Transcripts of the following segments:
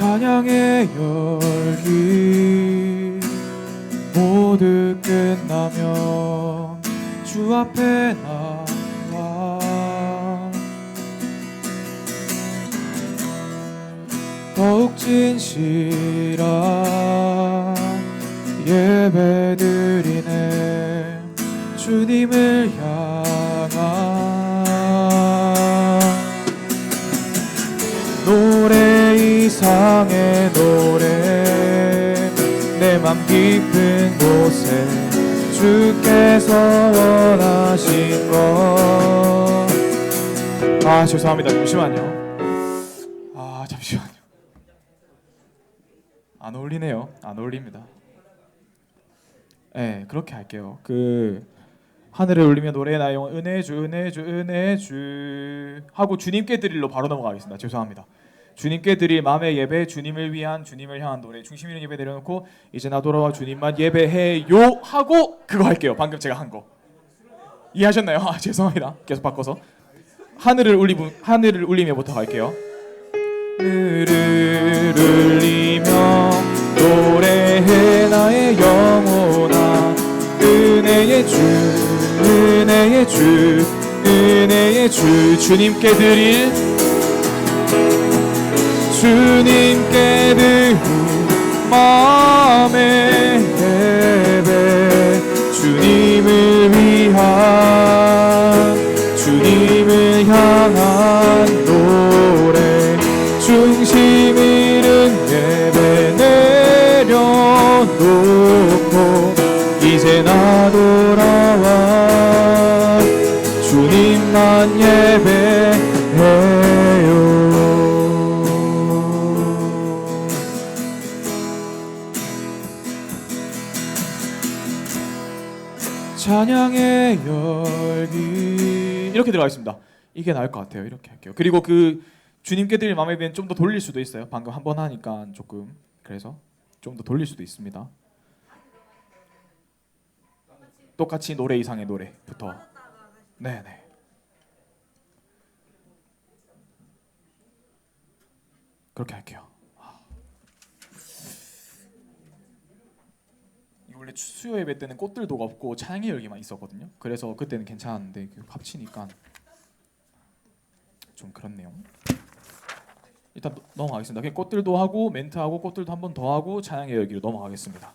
찬양의 열기 모두 끝나면 주 앞에 나와 더욱 진실한 예배드리네 주님을 향한 노래 이상의 노래 내 맘 깊은 곳에 주께서 원하신 것. 죄송합니다. 잠시만요. 잠시만요. 안 어울리네요. 안 어울립니다. 네, 그렇게 할게요. 하늘을 울리며 노래의 나영 은혜 주 은혜 주 은혜 주 하고 주님께 드릴로 바로 넘어가겠습니다. 죄송합니다. 주님께 드릴 마음의 예배, 주님을 위한 주님을 향한 노래, 중심 있는 예배 내려놓고 이제 나 돌아와 주님만 예배해요 하고 그거 할게요. 방금 제가 한 거 이해하셨나요? 죄송합니다. 계속 바꿔서 하늘을 울리며부터 갈게요. 하늘을 울리며 노래해 나의 영혼아 은혜의 주 은혜의 주 은혜의 주 주님께 드릴 마음의 예배 주님을 위한 주님을 향한 노래 중심 잃은 예배 내려놓고 이제 나 돌아와 주님만 예배해요. 찬양의 열기 이렇게 들어가겠습니다. 이게 나을 것 같아요. 이렇게 할게요. 그리고 주님께 드릴 마음의 예배는 좀 더 돌릴 수도 있어요. 방금 한 번 하니까 조금 그래서 좀 더 돌릴 수도 있습니다. 똑같이 노래 이상의 노래부터. 네네. 그렇게 할게요. 원래 수요 예배 때는 꽃들도가 없고 찬양의 열기만 있었거든요. 그래서 그때는 괜찮았는데 합치니까 좀 그렇네요. 일단 넘어가겠습니다. 그냥 꽃들도 하고 멘트하고 꽃들도 한 번 더 하고 찬양의 열기로 넘어가겠습니다.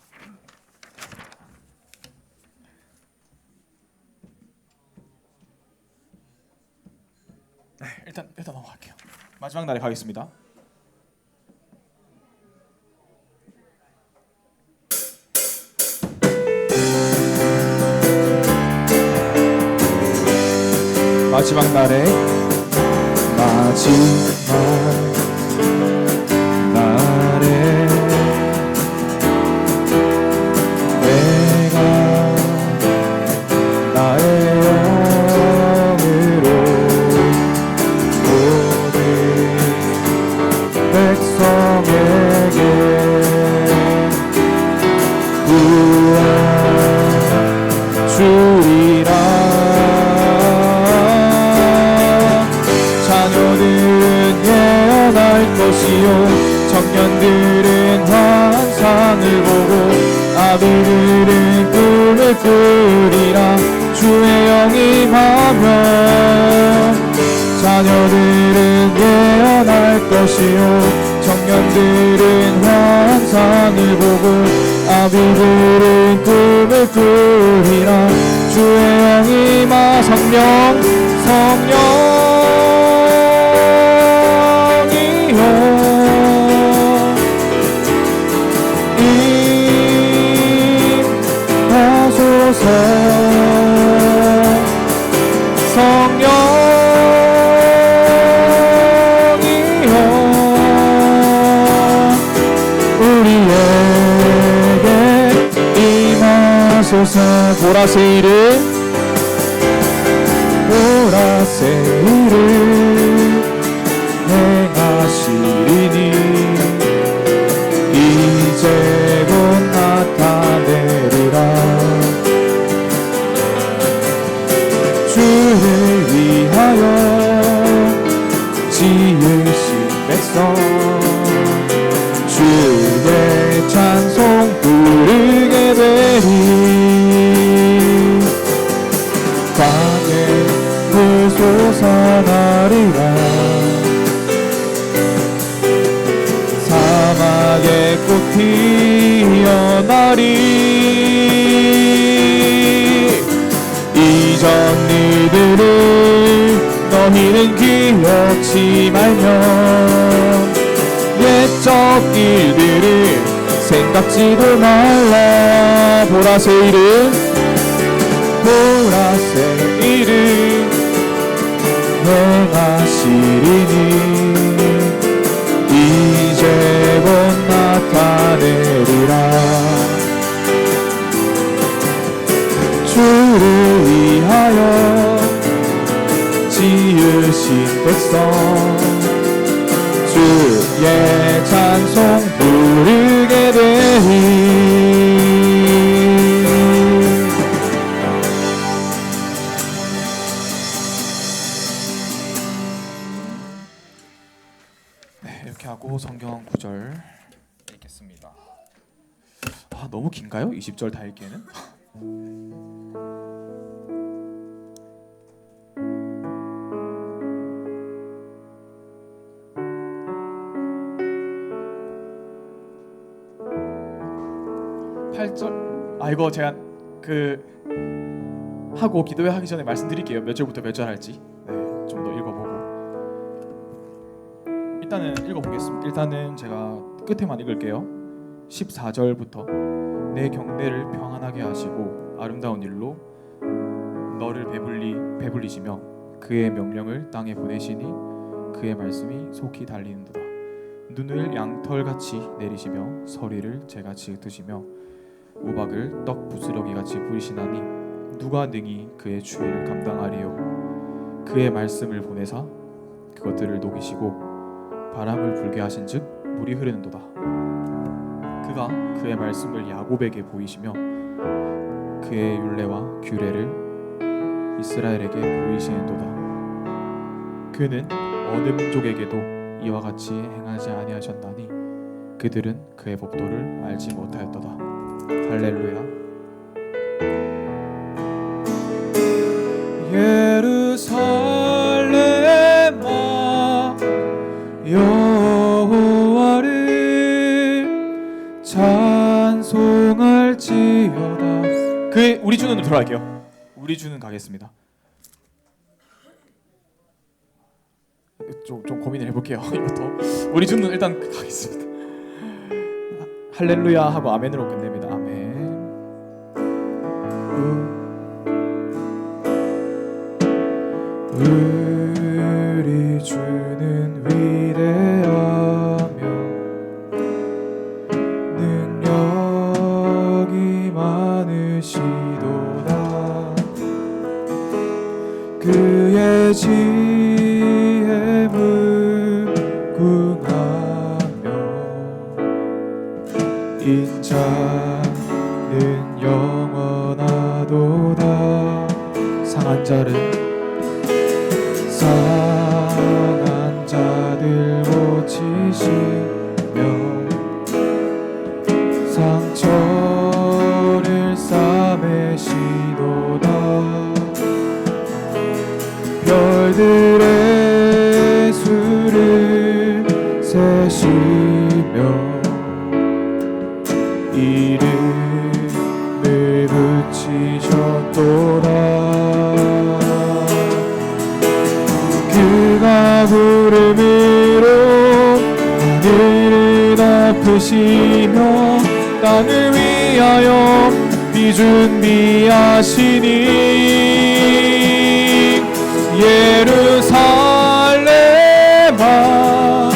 네, 일단 넘어갈게요. 마지막 날에 가겠습니다. 마지막 날에 내가 나의 영으로 모든 백성에게 구원 주리라. 자녀들은 예언할 것이요 청년들은 환상을 보고 아비들은 꿈을 꾸리라. 주의 영이 임하면 자녀들은 예언할 것이요 청년들은 환상을 보고 아비들은 꿈을 꾸리라. 주의 영이 임하 성령이여 임하소서. 성령이여 우리에게 임하소서. 보라새 일을 행하시리니 이제 곧 나타내리라. 주를 위하여 지으신 백성 일은 기억지 말며 옛적 일들을 생각지도 말라. 보라새 일을 행하시리니 이제 곧 나타내리라. 주를 위하여 지으신 백성 주의 찬송 부르게 되리. 네, 이렇게 하고 성경 구절 읽겠습니다. 아, 너무 긴가요? 20절 다 읽기에는? 8절. 아, 이거 제가 하고 기도회 하기 전에 말씀드릴게요. 몇 절부터 몇 절 할지. 네, 좀 더 읽어보고. 일단은 읽어보겠습니다. 일단은 제가 끝에만 읽을게요. 14절부터 내 경내를 평안하게 하시고 아름다운 일로 너를 배불리시며 그의 명령을 땅에 보내시니 그의 말씀이 속히 달리는도다. 눈을 양털같이 내리시며 서리를 재같이 드시며 우박을 떡 부스러기같이 부리시나니 누가 능히 그의 주의를 감당하리요. 그의 말씀을 보내사 그것들을 녹이시고 바람을 불게 하신즉 물이 흐르는도다. 그가 그의 말씀을 야곱에게 보이시며 그의 율례와 규례를 이스라엘에게 보이시는도다. 그는 어느 민족에게도 이와 같이 행하지 아니하셨나니 그들은 그의 법도를 알지 못하였도다. 할렐루야. 예루살렘아 여호와를 찬송할지어다. 우리 주는 들어갈게요. 우리 주는 가겠습니다. 좀 고민을 해볼게요. 이것도 우리 주는 일단 가겠습니다. 할렐루야 하고 아멘으로 끝냅니다. 아멘. 우리 주는 위대하며 능력이 많으시도다. 그의 지혜 무궁하며 인자는 영원하도다. 상한 자들 고치시며 상처를 싸매시도다. 별들의 수를 세시며 이름을 붙이셨도다. 그가 구름으로 하늘을 덮으시며 땅을 위하여 비 준비하시니 예루살렘아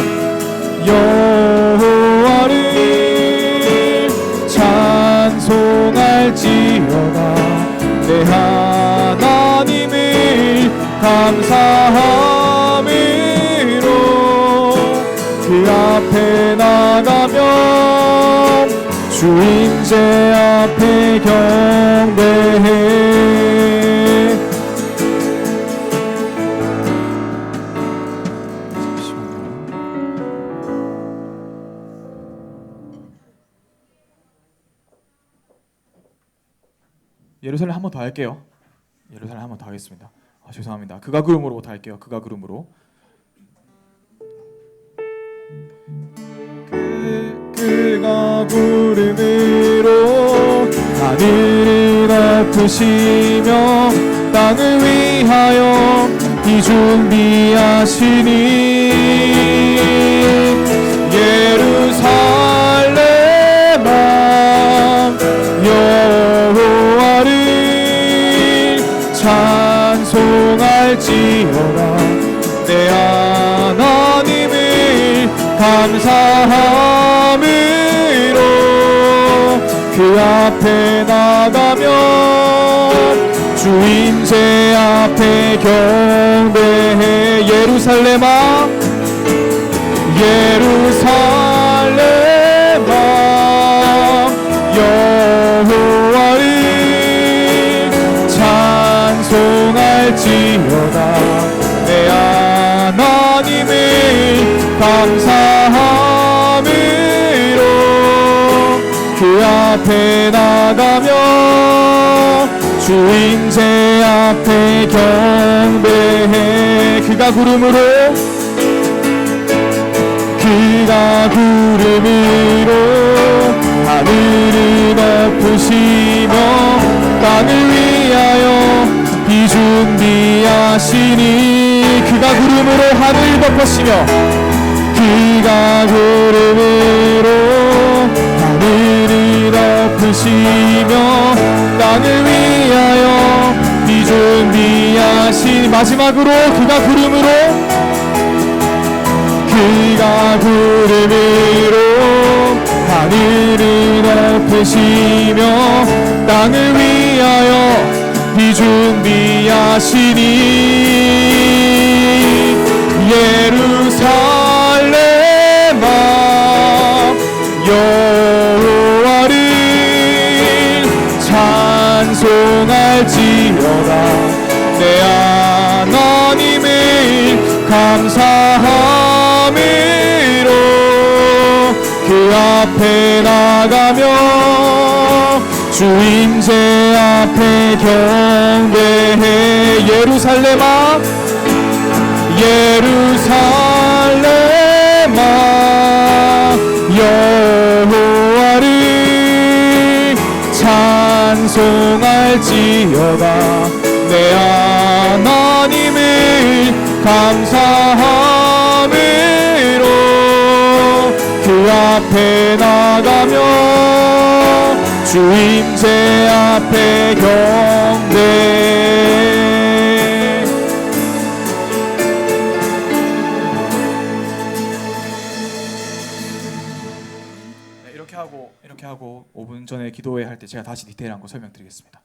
여호와를 찬송할지어다. 내 하나님을 감사함으로 그 앞에 나가면 주 임재 앞에 경배해. 예루살렘 한 번 더 할게요. 예루살렘 한 번 더 하겠습니다. 죄송합니다. 그가 구름으로부터 할게요. 그가 구름으로. 그가 구름으로 하늘을 덮으시며 땅을 위하여 이 준비하시니 예루살렘아 여호와를 찬송할지어다. 내 하나님을 감사함으로 그 앞에 나가며 주 임재 앞에 경배해. 예루살렘아 예루살렘아 여호와를 찬송할지어다. 내 하나님을 감사함으로 그 앞에 나가며 주 임재 앞에 경배해. 그가 구름으로 하늘을 덮으시며 땅을 위하여 비 준비하시니. 그가 구름으로 하늘을 덮으시며 그가 구름으로 하늘을 덮으시며 땅을 위하여 비 준비하시니. 마지막으로 그가 구름으로 하늘을 덮으시며 땅을 위하여 비 준비하시니. 예루살렘아 여호와를 찬송할지어다. 내 하나님을 감사함으로 그 앞에 나가며 주 임재 앞에 경배해. 예루살렘아 예루살렘아 여호와를 찬송할지어다. 내 하나님을 감사함으로 그 앞에 나가며 주 임재 앞에 경배. 이렇게 하고 5분 전에 기도회 할 때 제가 다시 디테일한 거 설명드리겠습니다.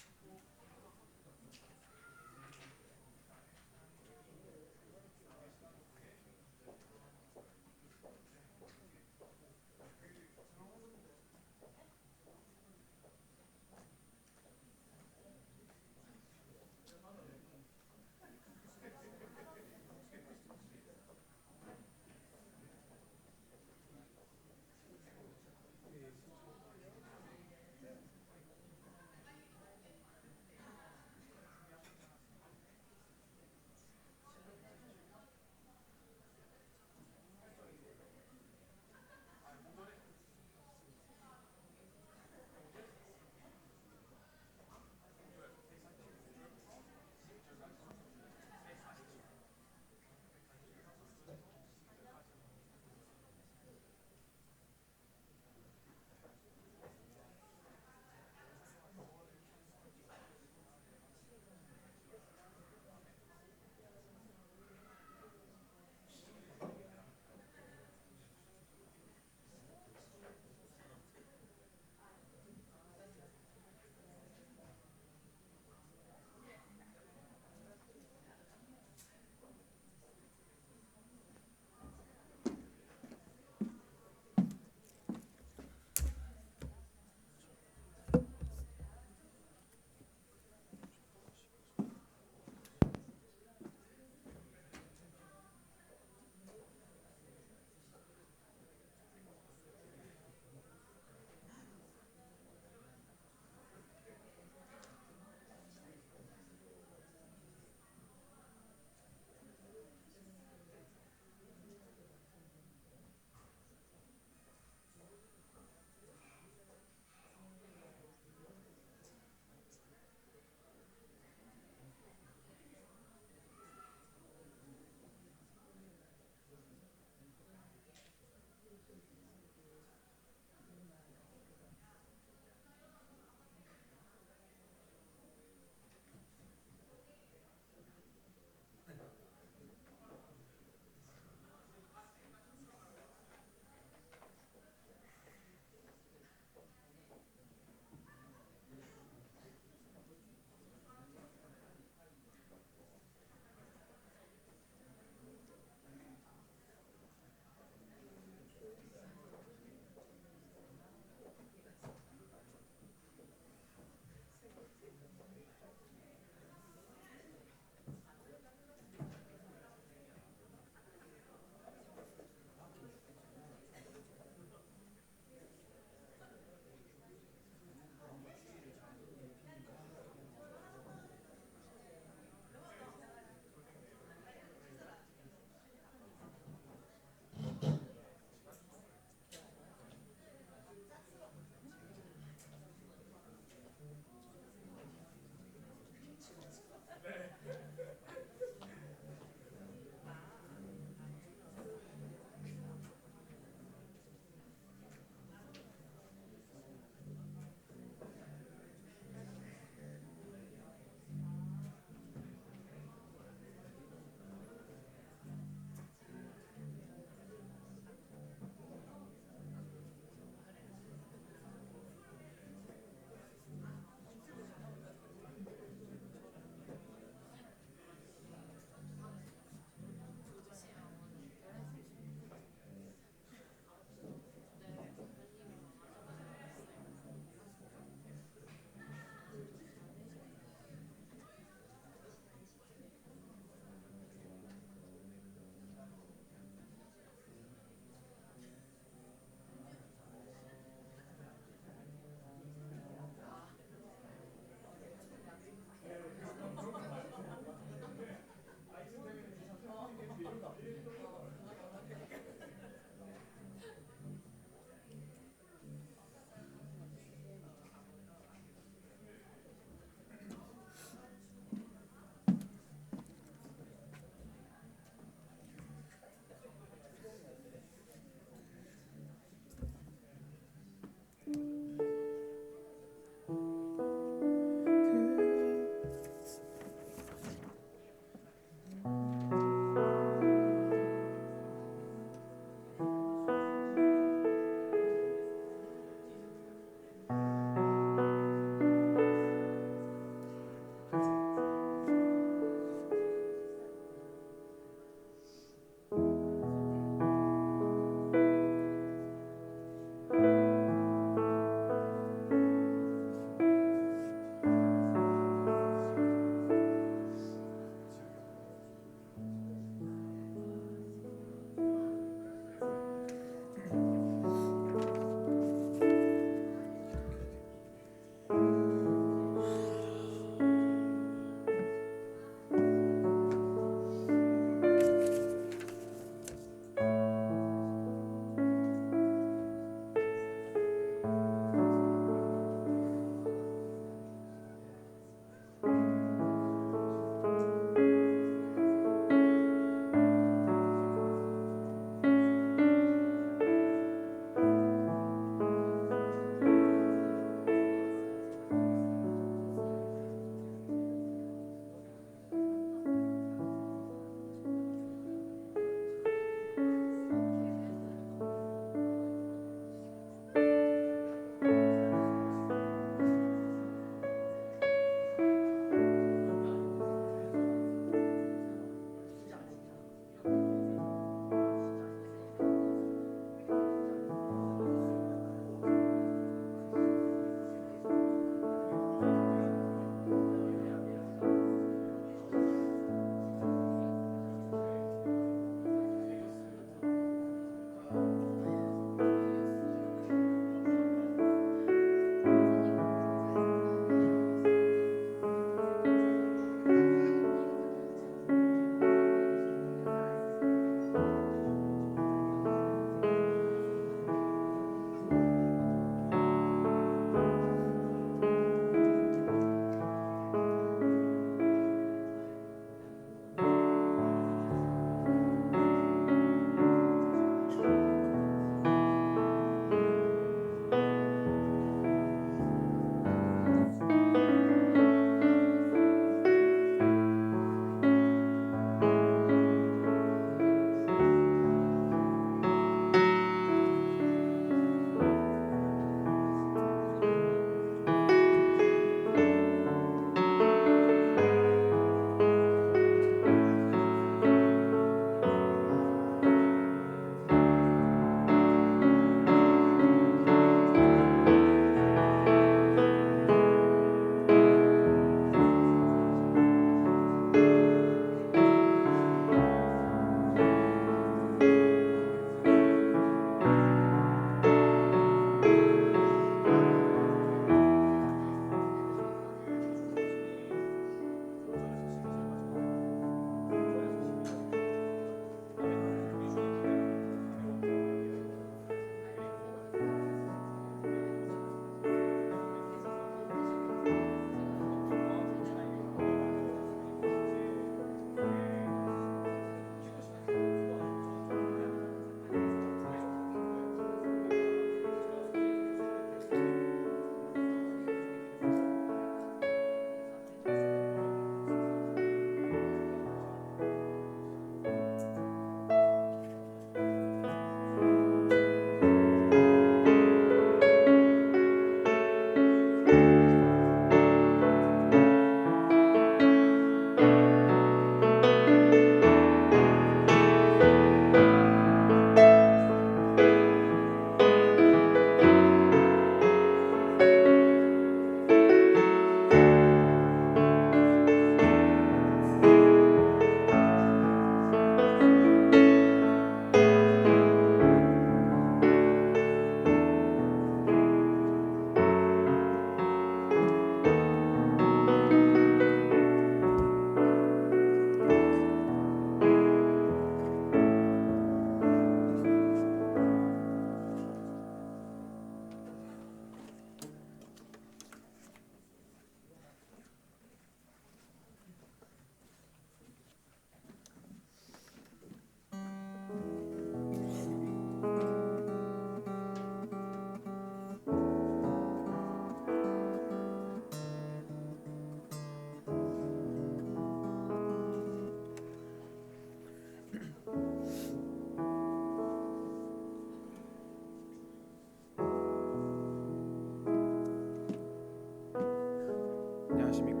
안녕하십니까.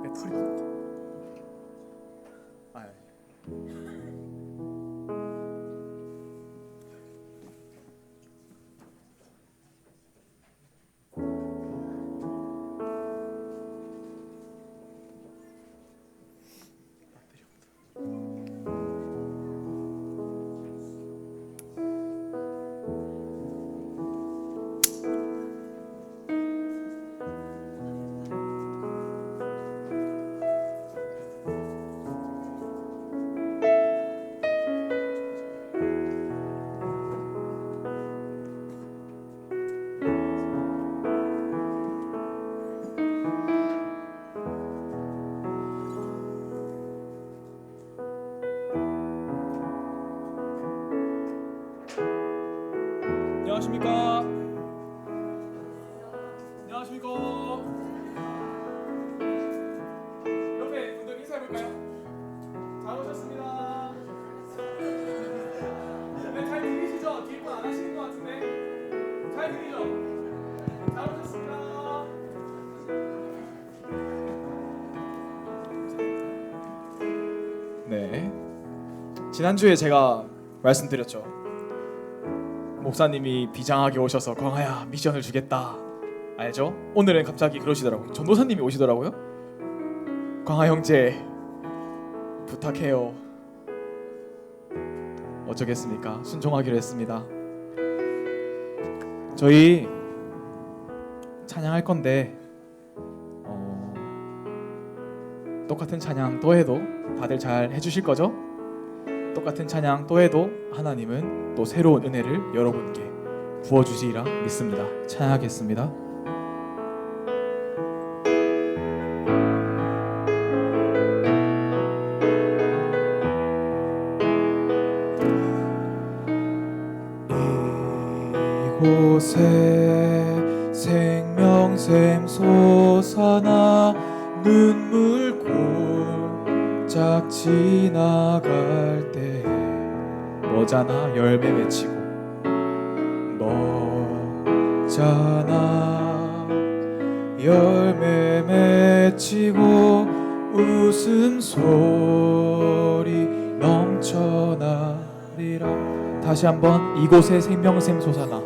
배터리 없다. 안녕하십니까. 안녕하십니까. 옆에 분들 인사해볼까요? 잘 오셨습니다. 네, 잘 들리시죠? 뒷분 안 하시는 것 같은데 잘 들리죠? 잘 오셨습니다. 네, 지난주에 제가 말씀드렸죠. 목사님이 비장하게 오셔서 광아야 미션을 주겠다 알죠? 오늘은 갑자기 그러시더라고요. 전도사님이 오시더라고요. 광아 형제 부탁해요. 어쩌겠습니까? 순종하기로 했습니다. 저희 찬양할 건데 똑같은 찬양 또 해도 다들 잘 해주실 거죠? 똑같은 찬양 또 해도 하나님은 또 새로운 은혜를 여러분께 부어주시리라 믿습니다. 찬양하겠습니다. 이곳에 생명샘 솟아나 눈물 골짝 지나갈 때 너잖아 열매 맺히고 너잖아 열매 맺히고 웃음소리 넘쳐나리라. 다시 한번 이곳에 생명샘 솟아나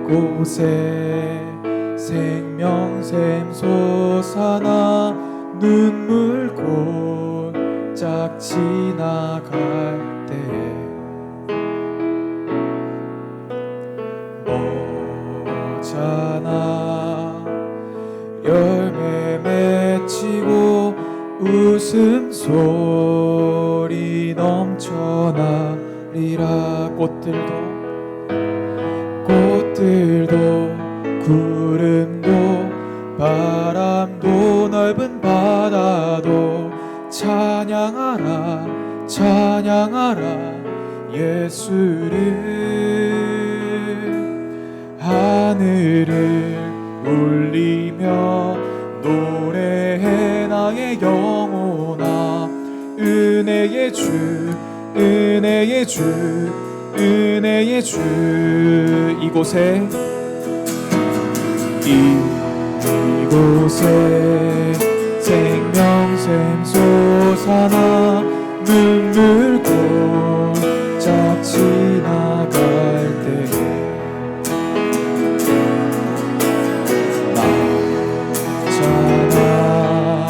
이곳에 생명샘 솟아나 눈물 골짝 지나갈 때 너잖아 열매 맺히고 웃음소리 넘쳐나리라. 꽃들도 구름도 바람도 넓은 바다도 찬양하라 찬양하라 예수를. 하늘을 울리며 노래해 나의 영혼아 은혜의 주 은혜의 주 은혜의 주. 이곳에 생명샘 솟아나 눈물 골짝 지나갈 때 나잖아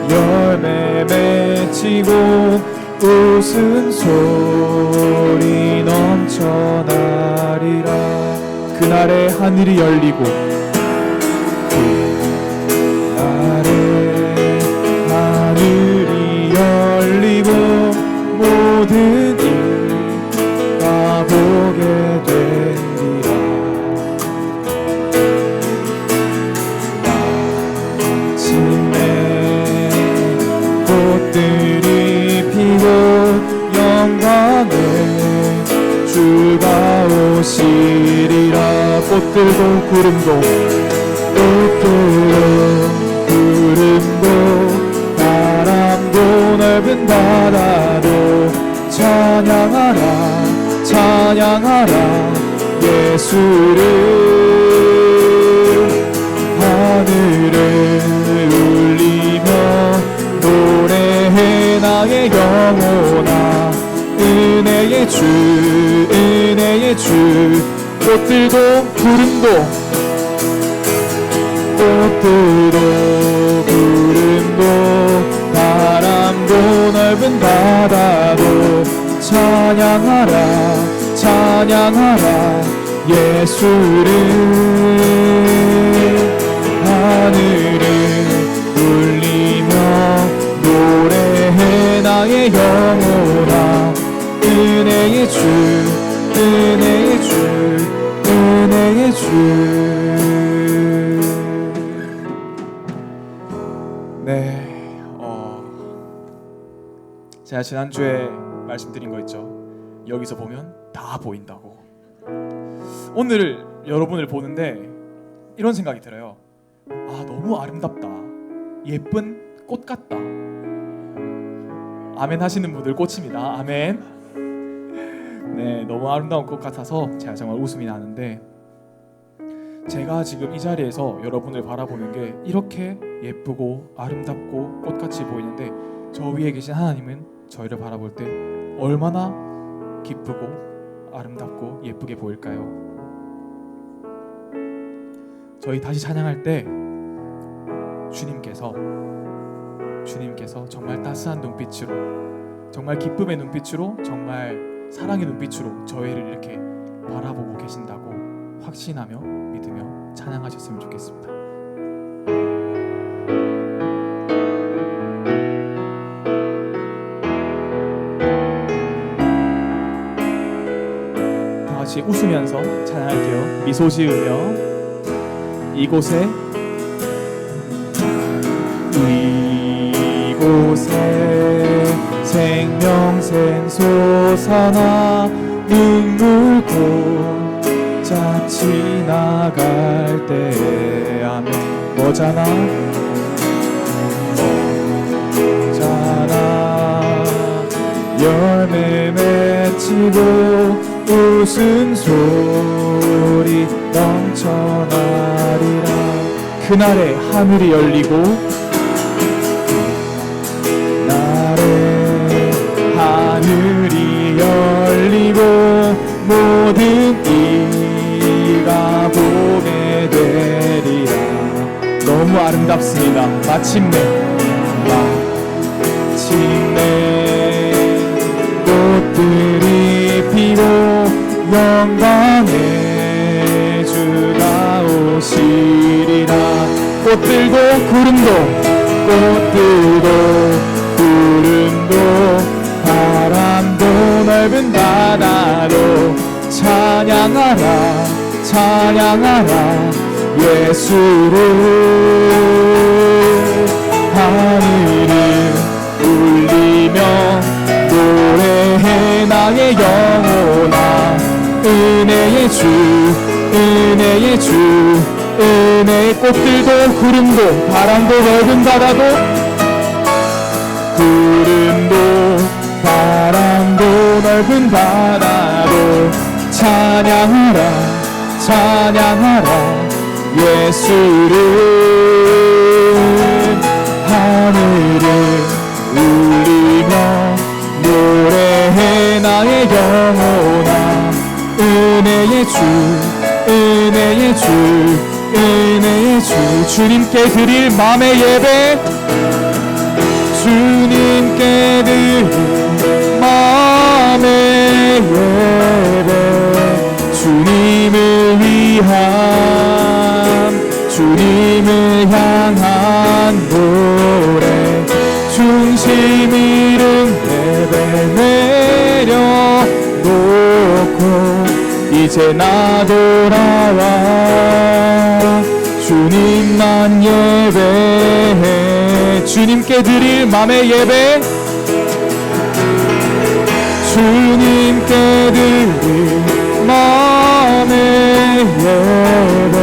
열매 맺히고 웃음소리 넘쳐나리라. 그날에 하늘이 열리고 하늘이 열리고 모든 이가 보게 되리라. 마침내 꽃들이 피고 영광의 주가 오시리라. 꽃들도 구름도 바람도 넓은 받아도 찬양하라 찬양하라 예수를 하늘을 울리며 노래해 나의 영혼아 은혜의 주 꽃들도 구름도 바람도 넓은 바다도 찬양하라 찬양하라 예수를 하늘을 울리며 노래해 나의 영혼아 은혜의 주 네, 제가 지난주에 말씀드린 거 있죠. 여기서 보면 다 보인다고. 오늘 여러분을 보는데 이런 생각이 들어요. 아, 너무 아름답다. 예쁜 꽃 같다. 아멘 하시는 분들 꽃입니다. 아멘. 네, 너무 아름다운 꽃 같아서 제가 정말 웃음이 나는데, 제가 지금 이 자리에서 여러분을 바라보는 게 이렇게 예쁘고 아름답고 꽃같이 보이는데, 저 위에 계신 하나님은 저희를 바라볼 때 얼마나 기쁘고 아름답고 예쁘게 보일까요? 저희 다시 찬양할 때 주님께서 정말 따스한 눈빛으로, 정말 기쁨의 눈빛으로, 정말 사랑의 눈빛으로 저희를 이렇게 바라보고 계신다고 확신하며 믿으며 찬양하셨으면 좋겠습니다. 다 같이 웃으면서 찬양할게요. 미소 지으며 이곳에 생명샘 솟아나 눈물고 자 지나갈 때 아멘 뭐잖아 열매 맺히고 웃음소리 넘쳐나리라. 그날에 하늘이 열리고 하늘이 열리고 모든 이가 보게 되리라. 너무 아름답습니다. 마침내 꽃들이 피고 영광의 주가 오시리라. 꽃들도 구름도 바람도 넓은 바다도 찬양하라 예수를. 하늘을 울리며 노래해 나의 영혼아 은혜의 꽃들도 구름도 바람도 넓은 바다도 바람도 넓은 바다도 찬양하라 예수를. 하늘을 울리며 노래해 나의 영혼아 은혜의 주 주님께 드릴 맘의 예배 주님을 향한 노래 중심 잃은 예배 내려놓고 이제 나 돌아와 주님만 예배해. 주님께 드릴 맘의 예배 주님께 드릴 맘의 예배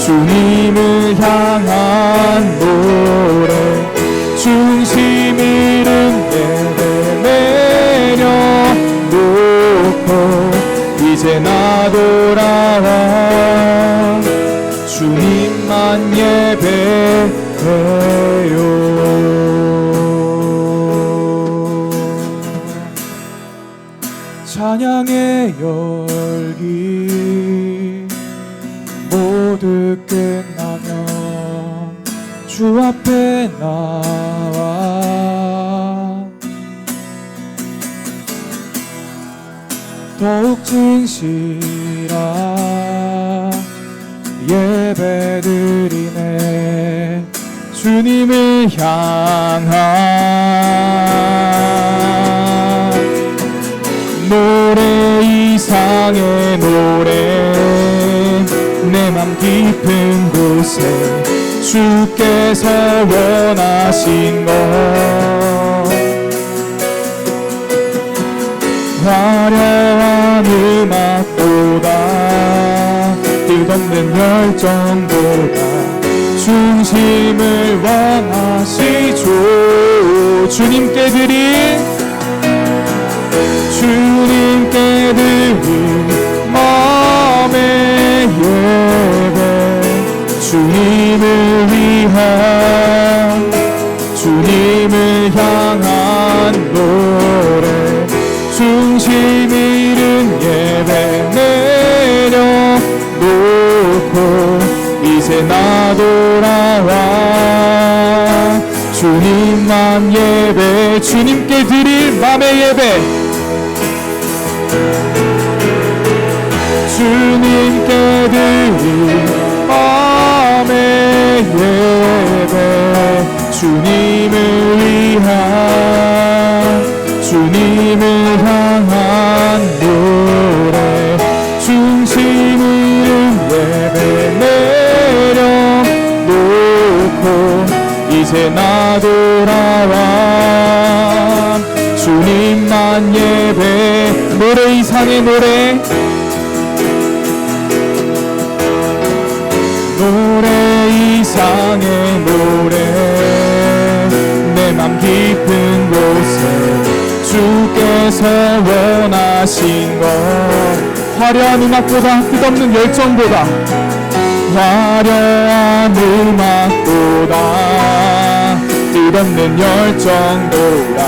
주님을 향한 향한 노래 중심 잃은 예배 내려놓고 이제 나 돌아와 주님만 예배해요. 찬양의 열기 모두 끝나면 주 앞에 나와 더욱 진실한 예배드리네. 주님을 향한 노래 이상의 노래 내 맘 깊은 곳에 주께서 원하신 것 화려한 음악보다 끝없는 열정보다 중심을 원하시죠. 주님께 드린 마음의 예배 주님을 위한 주님을 향한 노래 중심 잃은 예배 내려놓고 이제 나 돌아와 주님만 예배 주님께 드릴 맘의 예배 주님께 드릴 맘의 예배 주님을 위한 주님을 향한 노래 중심 잃은 예배 내려놓고 이제 나 돌아와 주님만 예배 노래 이상의 노래 이상의 노래 내 맘 깊은 곳에 주께서 원하신 것 화려한 음악보다 끝없는 열정보다 화려한 음악보다 끝없는 열정보다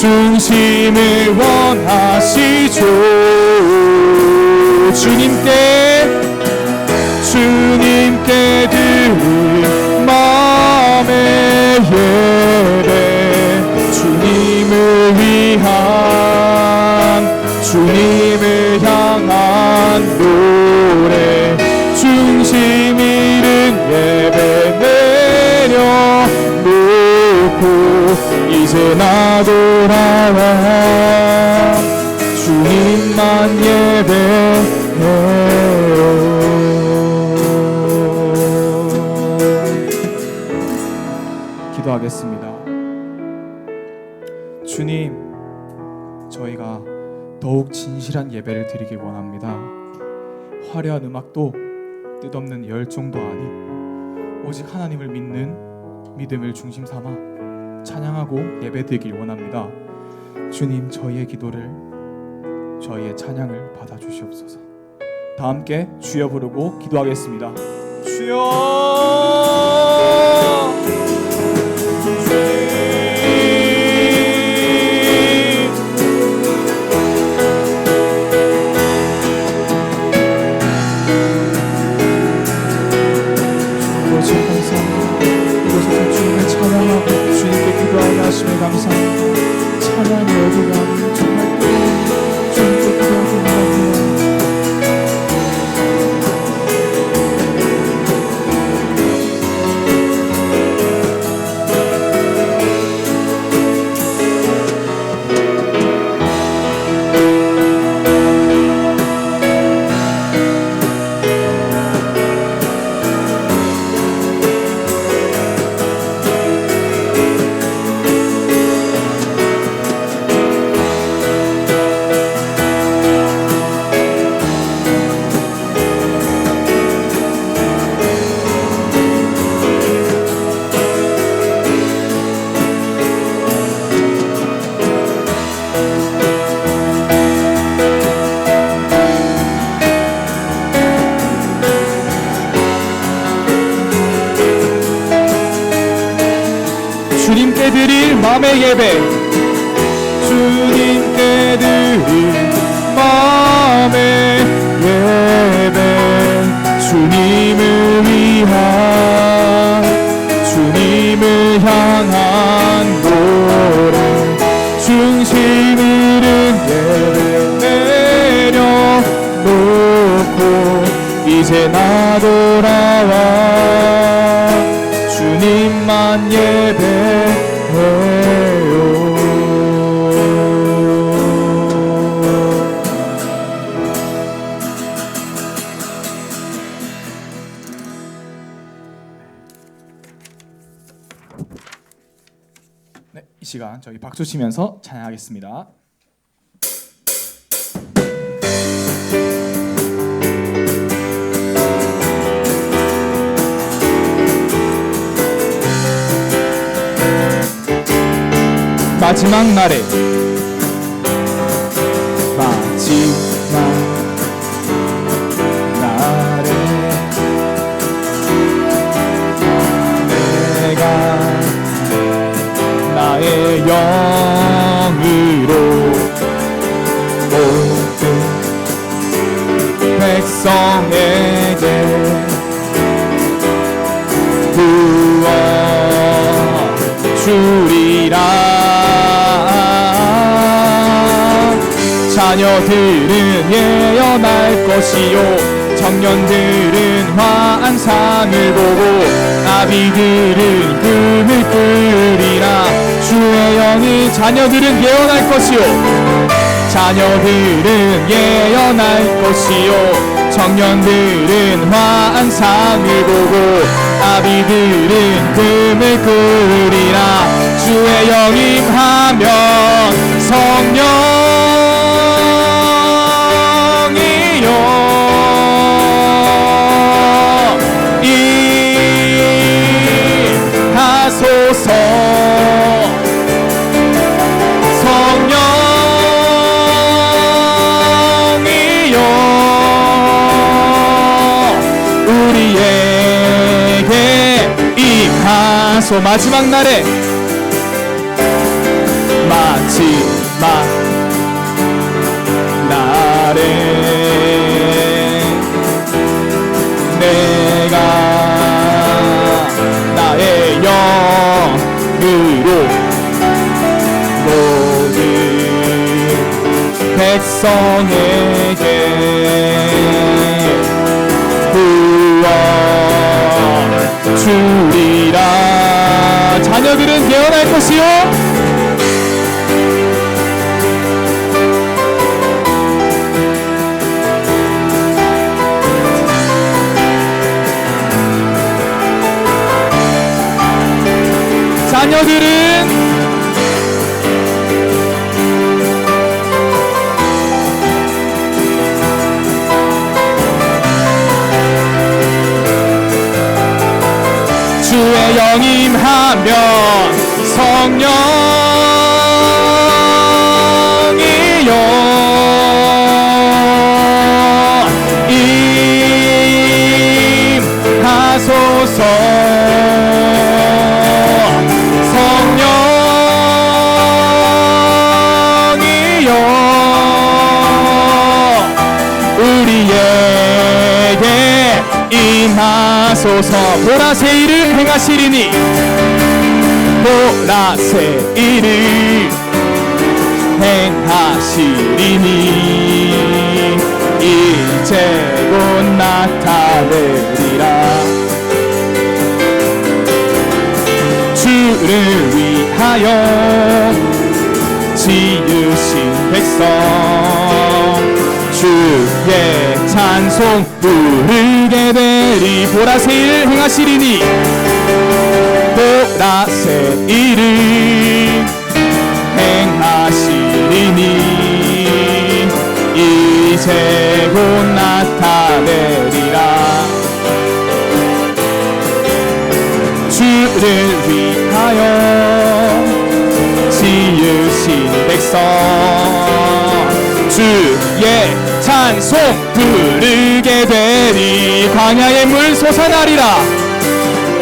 중심을 원하시죠. 주님께 드릴 마음의 예배 주님을 위한 주님을 향한 노래 중심 잃은 예배 내려놓고 이제 나 돌아와 주님만 예배해요. 기도하겠습니다. 주님, 저희가 더욱 진실한 예배를 드리길 원합니다. 화려한 음악도 뜻없는 열정도 아닌 오직 하나님을 믿는 믿음을 중심 삼아 찬양하고 예배드리길 원합니다. 주님, 저희의 기도를 저희의 찬양을 받아주시옵소서. 다 함께 주여 부르고 기도하겠습니다. 주여 하심에 감사합니다. 찬양의 어디가 정말 주님께 기도하기 원합니다. 주님께 드릴 마음의 예배, 주님께 드릴 마음의 예배, 주님을 위한, 주님을 향한 노래, 중심을 예배 내려놓고 이제 나 돌아와 주님만 예배해요. 네, 이 시간 저희 박수 치면서 찬양하겠습니다. 마지막 날에, 마지막 날에 내가 나의 영으로 모든 백성에게 부어 주리라. 자녀들은 예언할 것이요, 청년들은 환상을 보고, 아비들은 꿈을 꾸리라. 주의 영이 자녀들은 예언할 것이요, 자녀들은 예언할 것이요, 청년들은 환상을 보고, 아비들은 꿈을 꾸리라. 주의 영임 하면 성령 하소서. 성령이여 우리에게 임하소. 마지막 날에, 마지막 날에 내가 나의 영으로 모든 백성에게 부어 주리라. 자녀들은 예언할 것이요, 자녀들은 주의 영임하면 성령이여 임하소서. 우리에게 임하소서. 보라새 일을 행하시리니, 보라새 일을 행하시리니 이제 곧 나타내리라. 주를 위하여 지으신 백성 주의 찬송 부르게 되리. 보라새 일을 행하시리니, 보라새 일을 행하시리니 이제 곧 나타내리라. 주를 위하여 지으신 백성 주의 찬송 부르게 되리. 광야의 물 솟아나리라.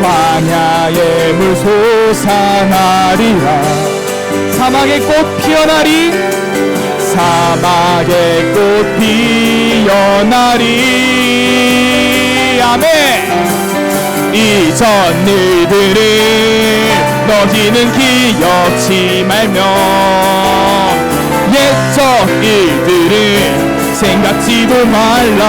광야의 물 솟아나리라. 사막의 꽃 피어나리. 사막의 꽃 피어나리. 아멘. 이전 일들을 너희는 기억지 말며 옛적 일들을 생각지도 말라.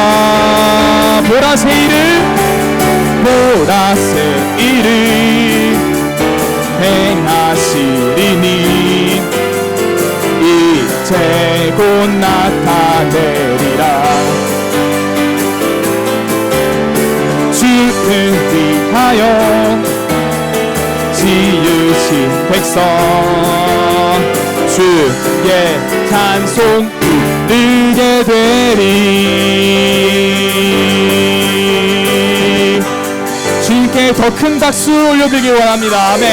보라새 일을 행하시리니 이제 곧 나타내리라. 주를 위하여 지으신 백성 주의 찬송 부르게 되리. 주님께 더 큰 박수 올려드리기 원합니다. 아멘.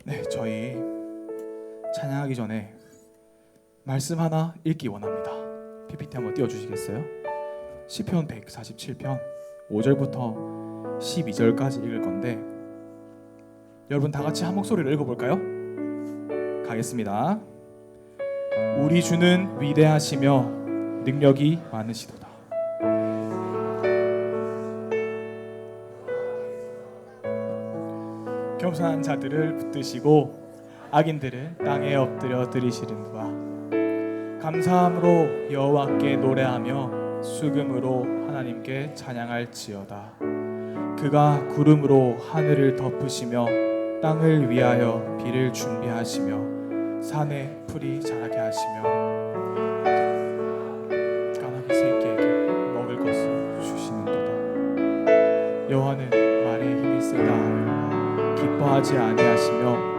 네, 저희 찬양하기 전에 말씀 하나 읽기 원합니다. PPT 한번 띄워주시겠어요? 시편 147편 5절부터 12절까지 읽을 건데 여러분 다 같이 한 목소리로 읽어볼까요? 가겠습니다. 우리 주는 위대하시며 능력이 많으시도다. 겸손한 자들을 붙드시고 악인들을 땅에 엎드려 드리시는도다. 감사함으로 여호와께 노래하며 수금으로 하나님께 찬양할지어다. 그가 구름으로 하늘을 덮으시며 땅을 위하여 비를 준비하시며 산에 풀이 자라게 하시며 까마귀 새끼에게 먹을 것을 주시는도다. 여호와는 말에 힘이 세다 하여 기뻐하지 아니하시며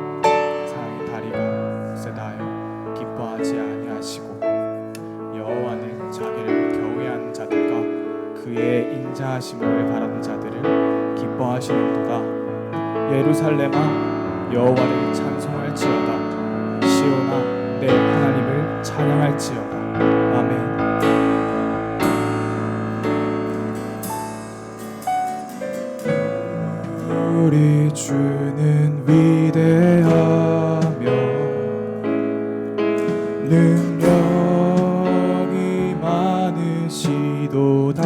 사람의 다리가 세다 하여 기뻐하지 아니하시고 여호와는 자기를 경외하는 자들과 그의 인자하심을 바라는 자들을 기뻐하시는도다. 예루살렘아 여호와를 찬송할지어다. 시온아 내 하나님을 찬양할지어다. 아멘. 우리 주는 위대하며 능력이 많으시도다.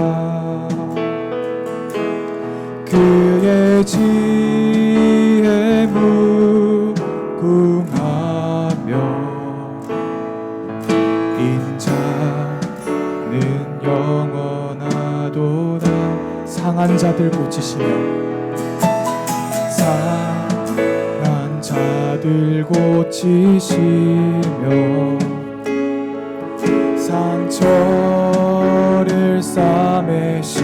그의 지혜 무궁하며 인자는 영원하도다. 상한 자들 고치시며 상한 자들 고치시며 상처를 싸매시도다.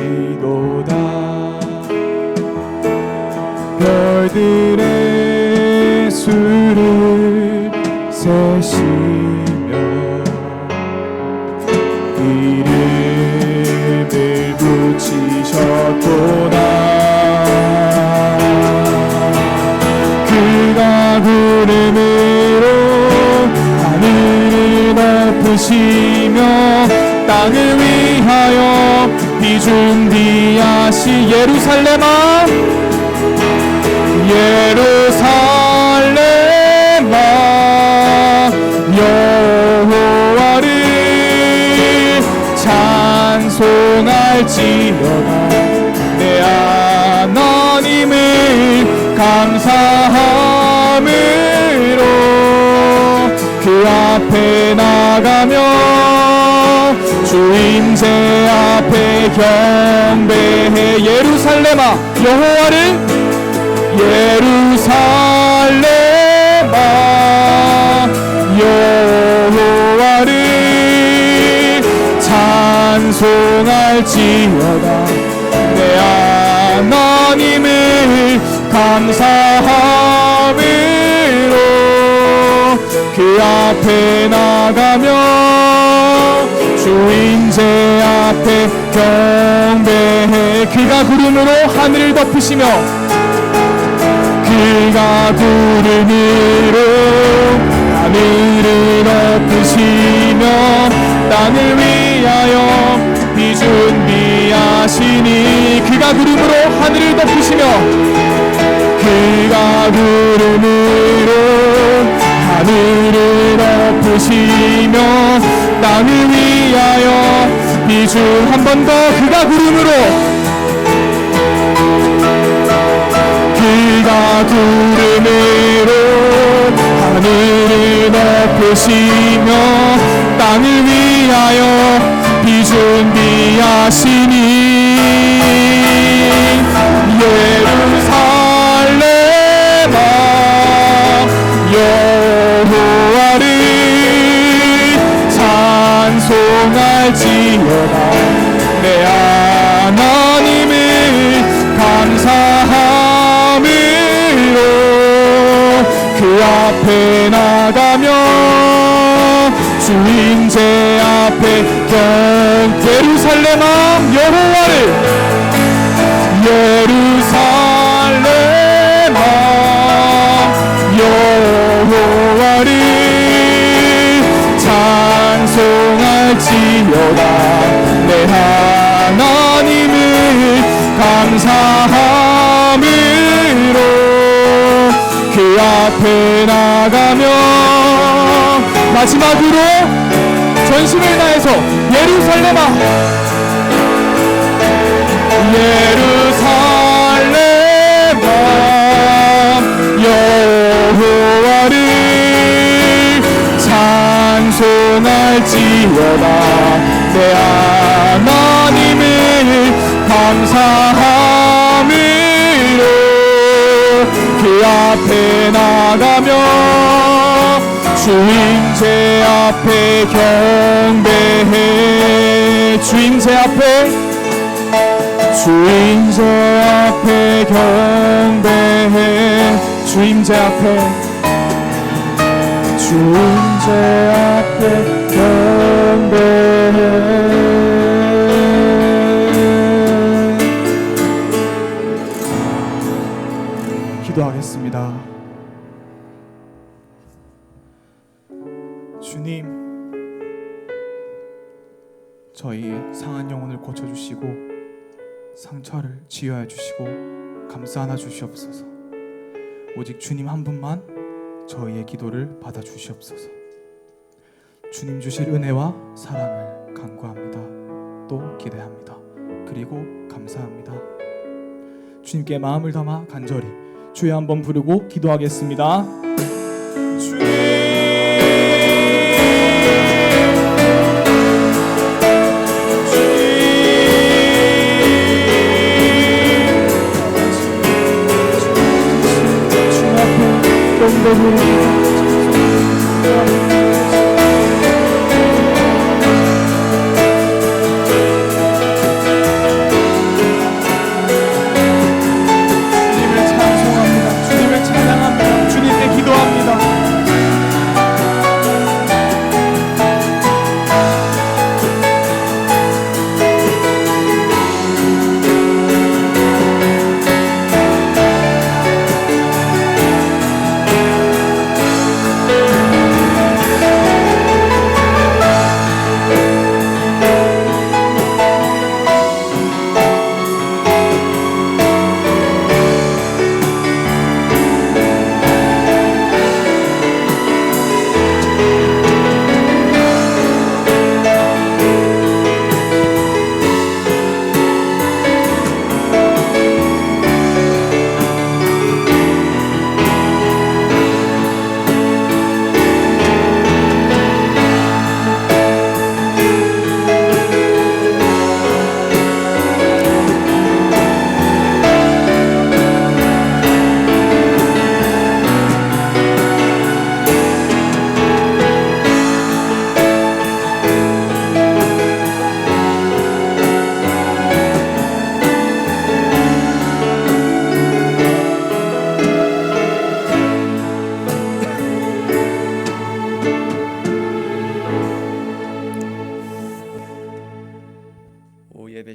별들의 수를 세시며 이름을 붙이셨도다. 그가 구름으로 하늘을 덮으시며 땅을 위하여 비 준비하시. 예루살렘아 예루살렘아 여호와를 찬송할지어다. 내 하나님을 감사함으로 그 앞에 나가며 주 임재 앞에 경배해. 예루살렘아 여호와를 예루살렘아 여호와를 찬송할지어다. 내 하나님을 감사함으로 그 앞에 나가며 주 주인 제 앞에 경배해. 그가 구름으로 하늘을 덮으시며 그가 구름으로 하늘을 덮으시며 땅을 위하여 비 준비하시니. 그가 구름으로 하늘을 덮으시며 그가 구름으로 하늘을 덮으시며 땅을 위하여 비준. 한 번 더. 그가 구름으로 그가 구름으로 하늘을 덮으시며 땅을 위하여 비 준비하시니. 예루살렘아 여호와를 찬송할지어다. 내 하나님을 감사함으로 그 앞에 나가며 주인 제 앞에 예루살렘아 여호와를 예루살렘아 여호와를 찬송할지어다. 내 하나님을 감사함으로 그 앞에 나가며. 마지막으로 전심을 다해서 예루살렘아 예루살렘아 여호와를 찬송할지어다. 내 하나님을 감사함으로 그 앞에 나가며 주인 제 앞에 경배해. 주인 제 앞에 주인 제 앞에 경배해. 주인 제 앞에 주인 제 앞에 경배해. 기도하겠습니다. 주님, 저희의 상한 영혼을 고쳐주시고 상처를 치유하여 주시고 감싸 안아 주시옵소서. 오직 주님 한 분만 저희의 기도를 받아 주시옵소서. 주님 주실 은혜와 사랑을 간구합니다. 또 기대합니다. 그리고 감사합니다. 주님께 마음을 담아 간절히 주여 한번 부르고 기도하겠습니다. 주님 주님을 찬양합니다. 주님께 기도합니다.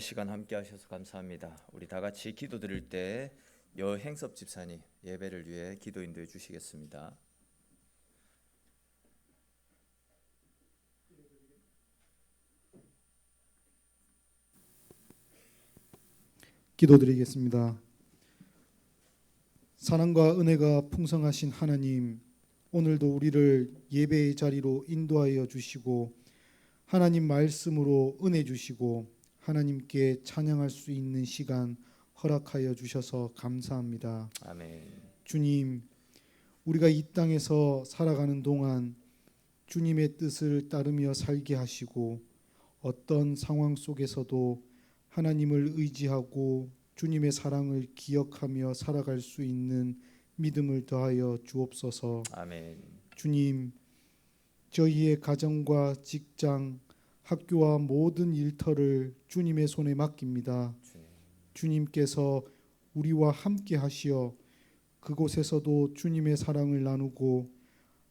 시간 함께 하셔서 감사합니다. 우리 다 같이 기도 드릴 때 여행섭 집사님 예배를 위해 기도 인도해 주시겠습니다. 기도드리겠습니다. 사랑과 은혜가 풍성하신 하나님, 오늘도 우리를 예배의 자리로 인도하여 주시고 하나님 말씀으로 은혜 주시고 하나님께 찬양할 수 있는 시간 허락하여 주셔서 감사합니다. 아멘. 주님, 우리가 이 땅에서 살아가는 동안 주님의 뜻을 따르며 살게 하시고 어떤 상황 속에서도 하나님을 의지하고 주님의 사랑을 기억하며 살아갈 수 있는 믿음을 더하여 주옵소서. 아멘. 주님, 저희의 가정과 직장, 학교와 모든 일터를 주님의 손에 맡깁니다. 주님께서 우리와 함께 하시어 그곳에서도 주님의 사랑을 나누고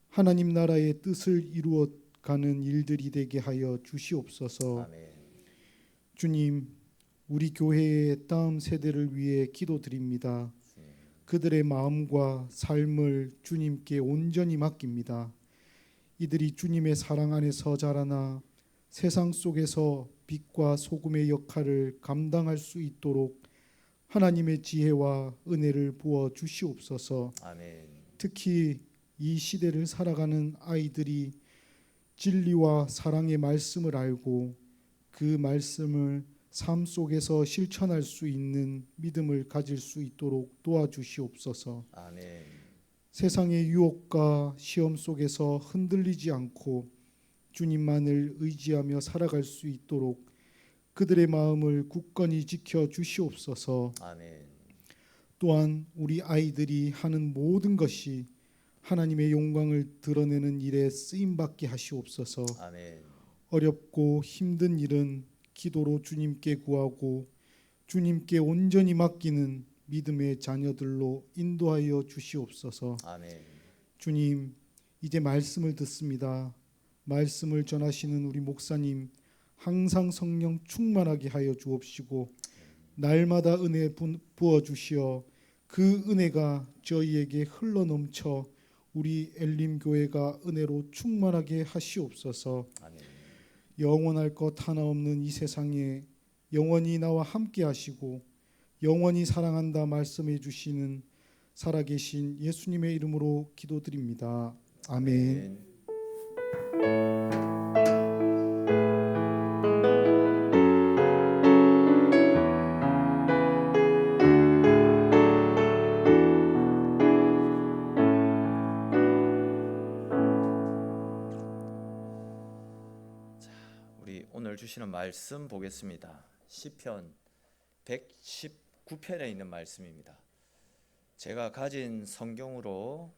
하나님 나라의 뜻을 이루어가는 일들이 되게 하여 주시옵소서. 아멘. 주님, 우리 교회의 다음 세대를 위해 기도드립니다. 그들의 마음과 삶을 주님께 온전히 맡깁니다. 이들이 주님의 사랑 안에서 자라나 세상 속에서 빛과 소금의 역할을 감당할 수 있도록 하나님의 지혜와 은혜를 부어 주시옵소서. 아멘. 특히 이 시대를 살아가는 아이들이 진리와 사랑의 말씀을 알고 그 말씀을 삶 속에서 실천할 수 있는 믿음을 가질 수 있도록 도와주시옵소서. 아멘. 세상의 유혹과 시험 속에서 흔들리지 않고 주님만을 의지하며 살아갈 수 있도록 그들의 마음을 굳건히 지켜 주시옵소서. 아멘. 또한 우리 아이들이 하는 모든 것이 하나님의 영광을 드러내는 일에 쓰임 받게 하시옵소서. 아멘. 어렵고 힘든 일은 기도로 주님께 구하고 주님께 온전히 맡기는 믿음의 자녀들로 인도하여 주시옵소서. 아멘. 주님, 이제 말씀을 듣습니다. 말씀을 전하시는 우리 목사님 항상 성령 충만하게 하여 주옵시고 날마다 은혜 부어 주시어 그 은혜가 저희에게 흘러넘쳐 우리 엘림 교회가 은혜로 충만하게 하시옵소서. 아멘. 영원할 것 하나 없는 이 세상에 영원히 나와 함께 하시고 영원히 사랑한다 말씀해 주시는 살아계신 예수님의 이름으로 기도드립니다. 아멘. 우리 오늘 주시는 말씀 보겠습니다. 시편 119편에 있는 말씀입니다. 제가 가진 성경으로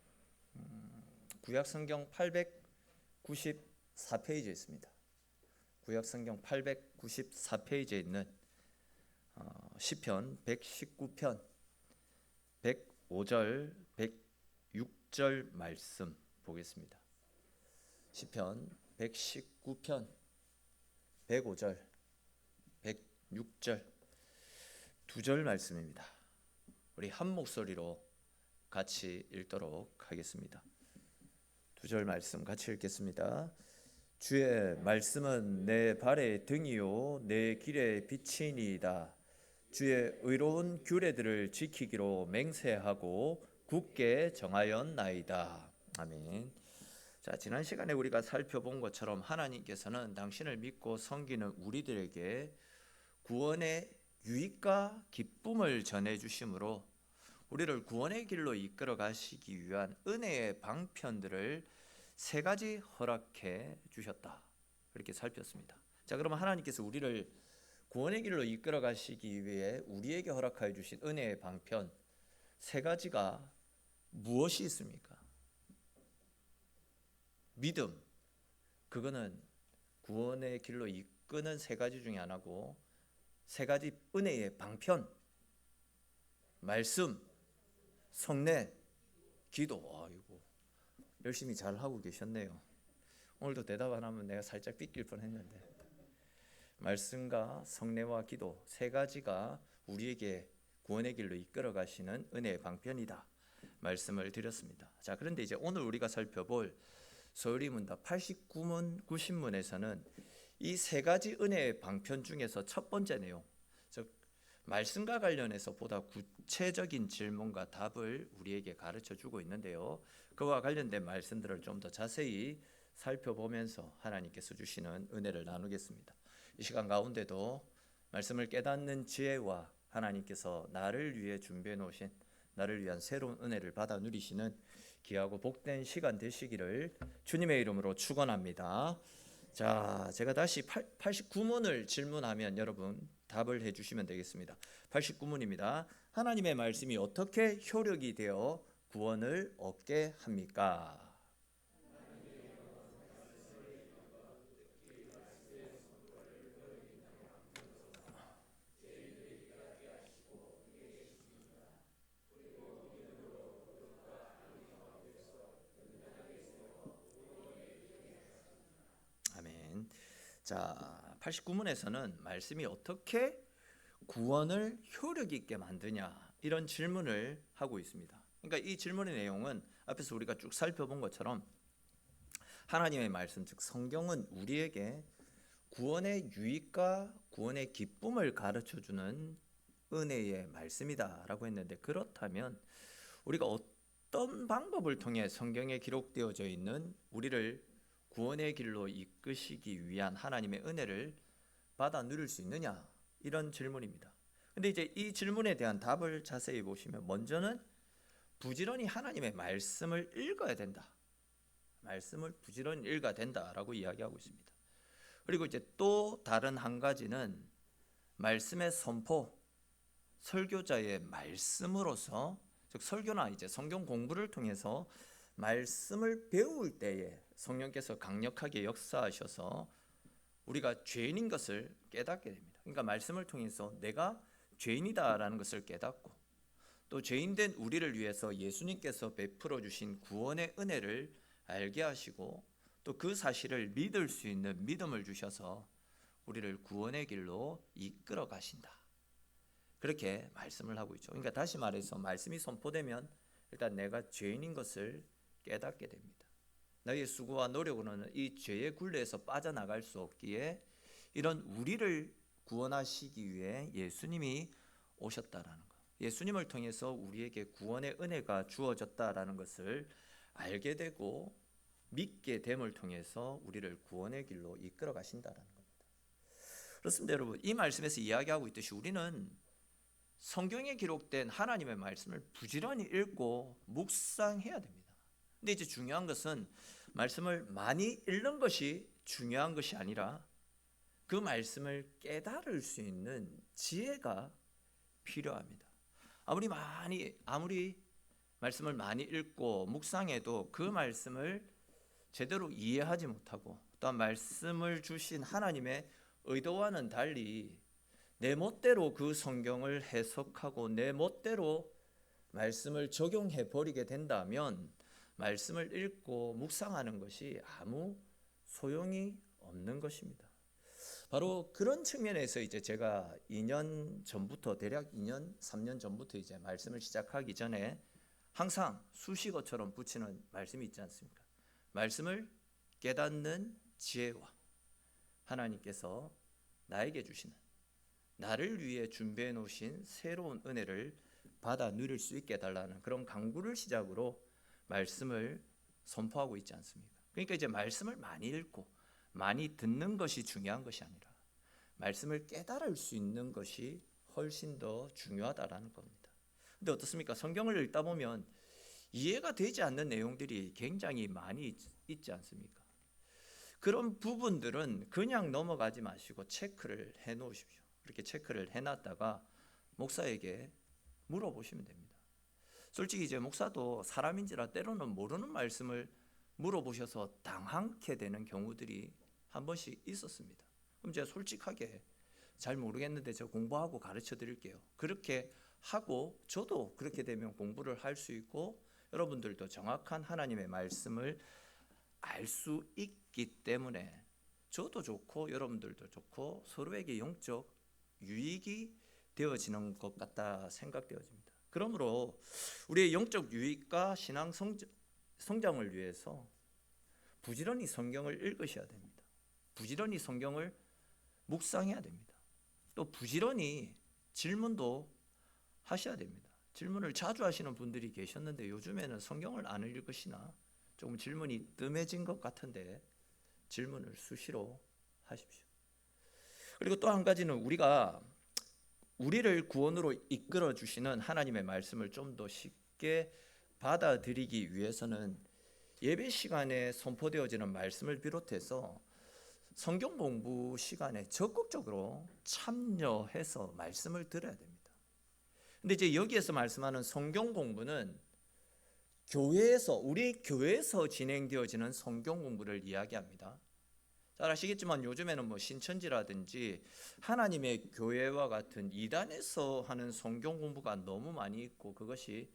구약 성경 894페이지에 있습니다. 구약 성경 894페이지에 있는 시편 119편 105절 106절 말씀 보겠습니다. 시편 119편 105절 106절 두 절 말씀입니다. 우리 한 목소리로 같이 읽도록 하겠습니다. 두 절 말씀 같이 읽겠습니다. 주의 말씀은 내 발의 등이요 내 길의 빛이니이다. 주의 의로운 규례들을 지키기로 맹세하고 굳게 정하였나이다. 아멘. 자, 지난 시간에 우리가 살펴본 것처럼 하나님께서는 당신을 믿고 섬기는 우리들에게 구원의 유익과 기쁨을 전해주심으로 우리를 구원의 길로 이끌어 가시기 위한 은혜의 방편들을 세 가지 허락해 주셨다. 그렇게 살폈습니다. 자, 그러면 하나님께서 우리를 구원의 길로 이끌어 가시기 위해 우리에게 허락하여 주신 은혜의 방편 세 가지가 무엇이 있습니까? 믿음, 그거는 구원의 길로 이끄는 세 가지 중에 하나고, 세 가지 은혜의 방편, 말씀, 성례, 기도. 아이고, 열심히 잘 하고 계셨네요. 오늘도 대답 안 하면 내가 살짝 삐낄 뻔했는데. 말씀과 성례와 기도 세 가지가 우리에게 구원의 길로 이끌어 가시는 은혜의 방편이다 말씀을 드렸습니다. 자, 그런데 이제 오늘 우리가 살펴볼 서울이문답 89문, 90문에서는 이 세 가지 은혜의 방편 중에서 첫 번째 내용, 즉 말씀과 관련해서 보다 구체적인 질문과 답을 우리에게 가르쳐 주고 있는데요. 그와 관련된 말씀들을 좀 더 자세히 살펴보면서 하나님께서 주시는 은혜를 나누겠습니다. 이 시간 가운데도 말씀을 깨닫는 지혜와 하나님께서 나를 위해 준비해 놓으신 나를 위한 새로운 은혜를 받아 누리시는 귀하고 복된 시간 되시기를 주님의 이름으로 축원합니다. 자, 제가 다시 89문을 질문하면 여러분 답을 해주시면 되겠습니다. 89문입니다. 하나님의 말씀이 어떻게 효력이 되어 구원을 얻게 합니까? 아멘. 자, 89문에서는 말씀이 어떻게 구원을 효력 있게 만드냐 이런 질문을 하고 있습니다. 그러니까 이 질문의 내용은 앞에서 우리가 쭉 살펴본 것처럼 하나님의 말씀 즉 성경은 우리에게 구원의 유익과 구원의 기쁨을 가르쳐주는 은혜의 말씀이다라고 했는데, 그렇다면 우리가 어떤 방법을 통해 성경에 기록되어져 있는 우리를 구원의 길로 이끄시기 위한 하나님의 은혜를 받아 누릴 수 있느냐 이런 질문입니다. 근데 이제 이 질문에 대한 답을 자세히 보시면 먼저는 부지런히 하나님의 말씀을 읽어야 된다. 말씀을 부지런히 읽어야 된다라고 이야기하고 있습니다. 그리고 이제 또 다른 한 가지는 말씀의 선포, 설교자의 말씀으로서, 즉 설교나 이제 성경 공부를 통해서 말씀을 배울 때에 성령께서 강력하게 역사하셔서 우리가 죄인인 것을 깨닫게 됩니다. 그러니까 말씀을 통해서 내가 죄인이다라는 것을 깨닫고, 또 죄인된 우리를 위해서 예수님께서 베풀어 주신 구원의 은혜를 알게 하시고, 또 그 사실을 믿을 수 있는 믿음을 주셔서 우리를 구원의 길로 이끌어 가신다. 그렇게 말씀을 하고 있죠. 그러니까 다시 말해서 말씀이 선포되면 일단 내가 죄인인 것을 깨닫게 됩니다. 나의 수고와 노력으로는 이 죄의 굴레에서 빠져나갈 수 없기에 이런 우리를 구원하시기 위해 예수님이 오셨다라는 것, 예수님을 통해서 우리에게 구원의 은혜가 주어졌다라는 것을 알게 되고 믿게 됨을 통해서 우리를 구원의 길로 이끌어 가신다라는 겁니다. 그렇습니다, 여러분. 이 말씀에서 이야기하고 있듯이 우리는 성경에 기록된 하나님의 말씀을 부지런히 읽고 묵상해야 됩니다. 근데 이제 중요한 것은 말씀을 많이 읽는 것이 중요한 것이 아니라 그 말씀을 깨달을 수 있는 지혜가 필요합니다. 아무리 말씀을 많이 읽고 묵상해도 그 말씀을 제대로 이해하지 못하고, 또한 말씀을 주신 하나님의 의도와는 달리 내 멋대로 그 성경을 해석하고 내 멋대로 말씀을 적용해 버리게 된다면 말씀을 읽고 묵상하는 것이 아무 소용이 없는 것입니다. 바로 그런 측면에서 이제 제가 2년 전부터, 대략 2년, 3년 전부터 이제 말씀을 시작하기 전에 항상 수식어처럼 붙이는 말씀이 있지 않습니까? 말씀을 깨닫는 지혜와 하나님께서 나에게 주시는, 나를 위해 준비해 놓으신 새로운 은혜를 받아 누릴 수 있게 해달라는 그런 강구를 시작으로 말씀을 선포하고 있지 않습니까? 그러니까 이제 말씀을 많이 읽고 많이 듣는 것이 중요한 것이 아니라 말씀을 깨달을 수 있는 것이 훨씬 더 중요하다라는 겁니다. 근데 어떻습니까? 성경을 읽다 보면 이해가 되지 않는 내용들이 굉장히 많이 있지 않습니까? 그런 부분들은 그냥 넘어가지 마시고 체크를 해 놓으십시오. 이렇게 체크를 해놨다가 목사에게 물어보시면 됩니다. 솔직히 이제 목사도 사람인지라 때로는 모르는 말씀을 물어보셔서 당황케 되는 경우들이 한 번씩 있었습니다. 그럼 제가 솔직하게 잘 모르겠는데 저 공부하고 가르쳐 드릴게요. 그렇게 하고 저도 그렇게 되면 공부를 할 수 있고 여러분들도 정확한 하나님의 말씀을 알 수 있기 때문에 저도 좋고 여러분들도 좋고 서로에게 영적 유익이 되어지는 것 같다 생각되어집니다. 그러므로 우리의 영적 유익과 신앙 성장을 위해서 부지런히 성경을 읽으셔야 됩니다. 부지런히 성경을 묵상해야 됩니다. 또 부지런히 질문도 하셔야 됩니다. 질문을 자주 하시는 분들이 계셨는데 요즘에는 성경을 안 읽으시나 조금 질문이 뜸해진 것 같은데 질문을 수시로 하십시오. 그리고 또 한 가지는 우리를 구원으로 이끌어 주시는 하나님의 말씀을 좀 더 쉽게 받아들이기 위해서는 예배 시간에 선포되어지는 말씀을 비롯해서 성경 공부 시간에 적극적으로 참여해서 말씀을 들어야 됩니다. 근데 이제 여기에서 말씀하는 성경 공부는 우리 교회에서 진행되어지는 성경 공부를 이야기합니다. 잘 아시겠지만 요즘에는 뭐 신천지라든지 하나님의 교회와 같은 이단에서 하는 성경 공부가 너무 많이 있고 그것이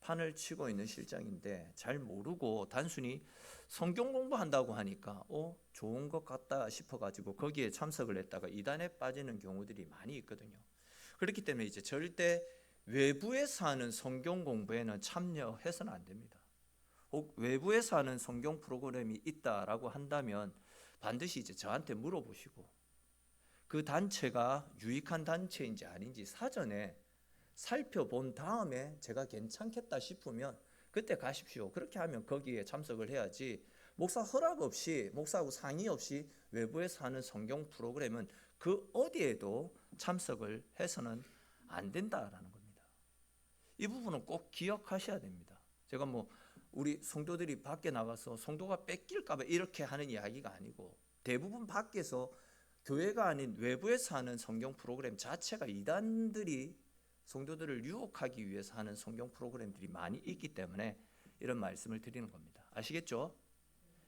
판을 치고 있는 실정인데 잘 모르고 단순히 성경 공부한다고 하니까 좋은 것 같다 싶어가지고 거기에 참석을 했다가 이단에 빠지는 경우들이 많이 있거든요. 그렇기 때문에 이제 절대 외부에서 하는 성경 공부에는 참여해서는 안 됩니다. 혹 외부에서 하는 성경 프로그램이 있다라고 한다면 반드시 이제 저한테 물어보시고 그 단체가 유익한 단체인지 아닌지 사전에 살펴본 다음에 제가 괜찮겠다 싶으면 그때 가십시오. 그렇게 하면 거기에 참석을 해야지 목사 허락 없이 목사하고 상의 없이 외부에서 하는 성경 프로그램은 그 어디에도 참석을 해서는 안 된다라는 겁니다. 이 부분은 꼭 기억하셔야 됩니다. 제가 우리 성도들이 밖에 나가서 성도가 뺏길까 봐 이렇게 하는 이야기가 아니고 대부분 밖에서 교회가 아닌 외부에서 하는 성경 프로그램 자체가 이단들이 성도들을 유혹하기 위해서 하는 성경 프로그램들이 많이 있기 때문에 이런 말씀을 드리는 겁니다. 아시겠죠?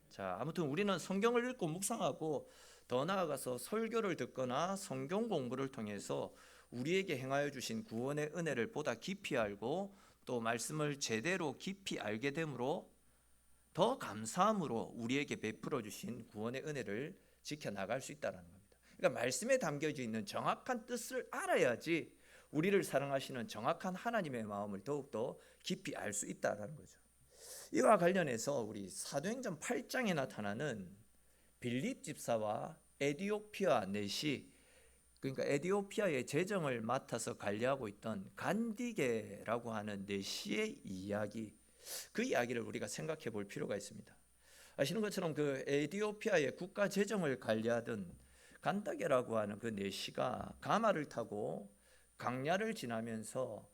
자, 아무튼 우리는 성경을 읽고 묵상하고 더 나아가서 설교를 듣거나 성경 공부를 통해서 우리에게 행하여 주신 구원의 은혜를 보다 깊이 알고 또 말씀을 제대로 깊이 알게 되므로 더 감사함으로 우리에게 베풀어 주신 구원의 은혜를 지켜나갈 수 있다는 겁니다. 그러니까 말씀에 담겨져 있는 정확한 뜻을 알아야지 우리를 사랑하시는 정확한 하나님의 마음을 더욱더 깊이 알 수 있다는 거죠. 이와 관련해서 우리 사도행전 8장에 나타나는 빌립 집사와 에디오피아 넷이 그러니까 에디오피아의 재정을 맡아서 관리하고 있던 간디게라고 하는 넷의 이야기, 그 이야기를 우리가 생각해 볼 필요가 있습니다. 아시는 것처럼 그 에디오피아의 국가 재정을 관리하던 간다게라고 하는 그 넷이가 가마를 타고 강야를 지나면서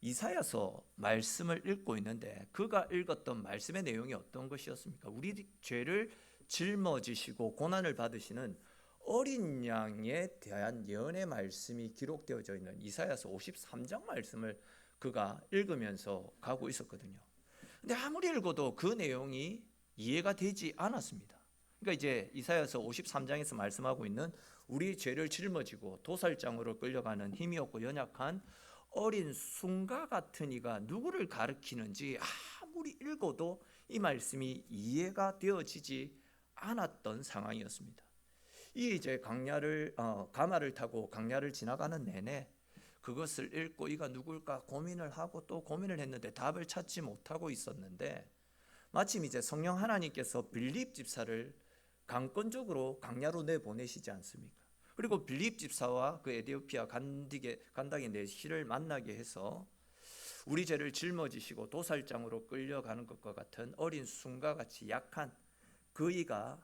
이사야서 말씀을 읽고 있는데 그가 읽었던 말씀의 내용이 어떤 것이었습니까? 우리 죄를 짊어지시고 고난을 받으시는 어린 양에 대한 예언의 말씀이 기록되어져 있는 이사야서 53장 말씀을 그가 읽으면서 가고 있었거든요. 근데 아무리 읽어도 그 내용이 이해가 되지 않았습니다. 그러니까 이제 이사야서 53장에서 말씀하고 있는 우리 죄를 짊어지고 도살장으로 끌려가는 힘이 없고 연약한 어린 순가 같은 이가 누구를 가리키는지 아무리 읽어도 이 말씀이 이해가 되어지지 않았던 상황이었습니다. 이 이제 가마를 타고 강야를 지나가는 내내 그것을 읽고 이가 누굴까 고민을 하고 또 고민을 했는데 답을 찾지 못하고 있었는데 마침 이제 성령 하나님께서 빌립 집사를 강권적으로 강야로 내보내시지 않습니까? 그리고 빌립 집사와 그 에디오피아 간다게 넷을 만나게 해서 우리 죄를 짊어지시고 도살장으로 끌려가는 것과 같은 어린 순과 같이 약한 그이가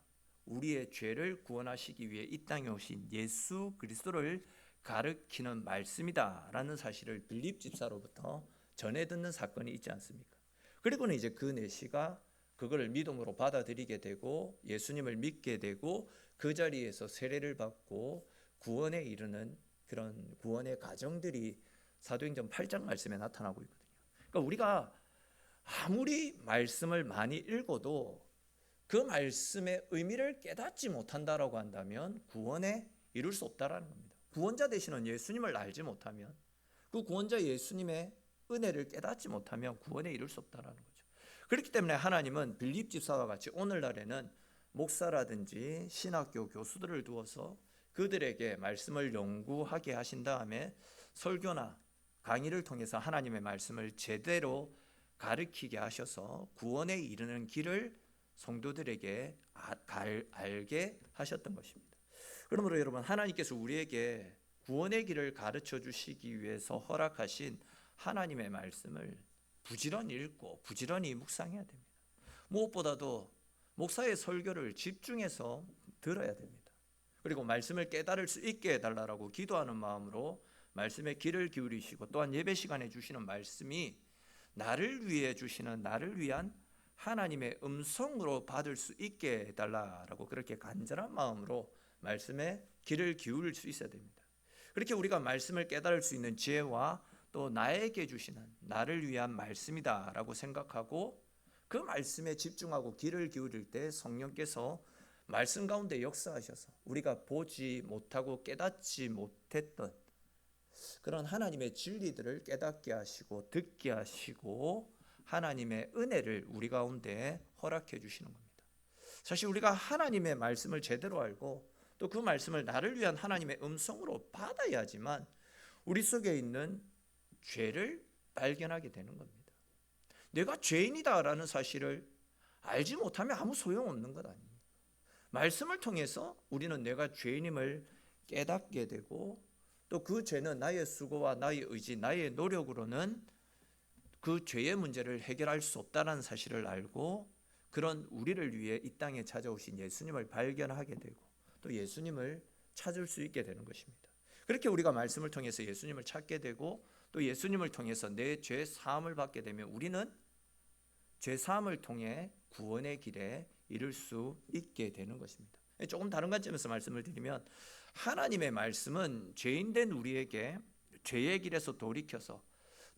우리의 죄를 구원하시기 위해 이 땅에 오신 예수 그리스도를 가르치는 말씀이다라는 사실을 빌립 집사로부터 전해 듣는 사건이 있지 않습니까? 그리고는 이제 그 넷이가 그거를 믿음으로 받아들이게 되고 예수님을 믿게 되고 그 자리에서 세례를 받고 구원에 이르는 그런 구원의 과정들이 사도행전 8장 말씀에 나타나고 있거든요. 그러니까 우리가 아무리 말씀을 많이 읽어도 그 말씀의 의미를 깨닫지 못한다라고 한다면 구원에 이룰 수 없다라는 겁니다. 구원자 되시는 예수님을 알지 못하면 그 구원자 예수님의 은혜를 깨닫지 못하면 구원에 이룰 수 없다라는 거죠. 그렇기 때문에 하나님은 빌립 집사와 같이 오늘날에는 목사라든지 신학교 교수들을 두어서 그들에게 말씀을 연구하게 하신 다음에 설교나 강의를 통해서 하나님의 말씀을 제대로 가르치게 하셔서 구원에 이르는 길을 성도들에게 알게 하셨던 것입니다. 그러므로 여러분, 하나님께서 우리에게 구원의 길을 가르쳐 주시기 위해서 허락하신 하나님의 말씀을 부지런히 읽고 부지런히 묵상해야 됩니다. 무엇보다도 목사의 설교를 집중해서 들어야 됩니다. 그리고 말씀을 깨달을 수 있게 해달라고 기도하는 마음으로 말씀에 귀를 기울이시고, 또한 예배 시간에 주시는 말씀이 나를 위해 주시는, 나를 위한 하나님의 음성으로 받을 수 있게 해달라고 그렇게 간절한 마음으로 말씀에 귀를 기울일 수 있어야 됩니다. 그렇게 우리가 말씀을 깨달을 수 있는 지혜와 또 나에게 주시는 나를 위한 말씀이다라고 생각하고 그 말씀에 집중하고 귀를 기울일 때 성령께서 말씀 가운데 역사하셔서 우리가 보지 못하고 깨닫지 못했던 그런 하나님의 진리들을 깨닫게 하시고 듣게 하시고 하나님의 은혜를 우리 가운데 허락해 주시는 겁니다. 사실 우리가 하나님의 말씀을 제대로 알고 또 그 말씀을 나를 위한 하나님의 음성으로 받아야지만 우리 속에 있는 죄를 발견하게 되는 겁니다. 내가 죄인이다라는 사실을 알지 못하면 아무 소용없는 것 아닙니까? 말씀을 통해서 우리는 내가 죄인임을 깨닫게 되고 또 그 죄는 나의 수고와 나의 의지, 나의 노력으로는 그 죄의 문제를 해결할 수 없다는 사실을 알고 그런 우리를 위해 이 땅에 찾아오신 예수님을 발견하게 되고 또 예수님을 찾을 수 있게 되는 것입니다. 그렇게 우리가 말씀을 통해서 예수님을 찾게 되고 또 예수님을 통해서 내 죄 사함을 받게 되면 우리는 죄 사함을 통해 구원의 길에 이를 수 있게 되는 것입니다. 조금 다른 관점에서 말씀을 드리면 하나님의 말씀은 죄인된 우리에게 죄의 길에서 돌이켜서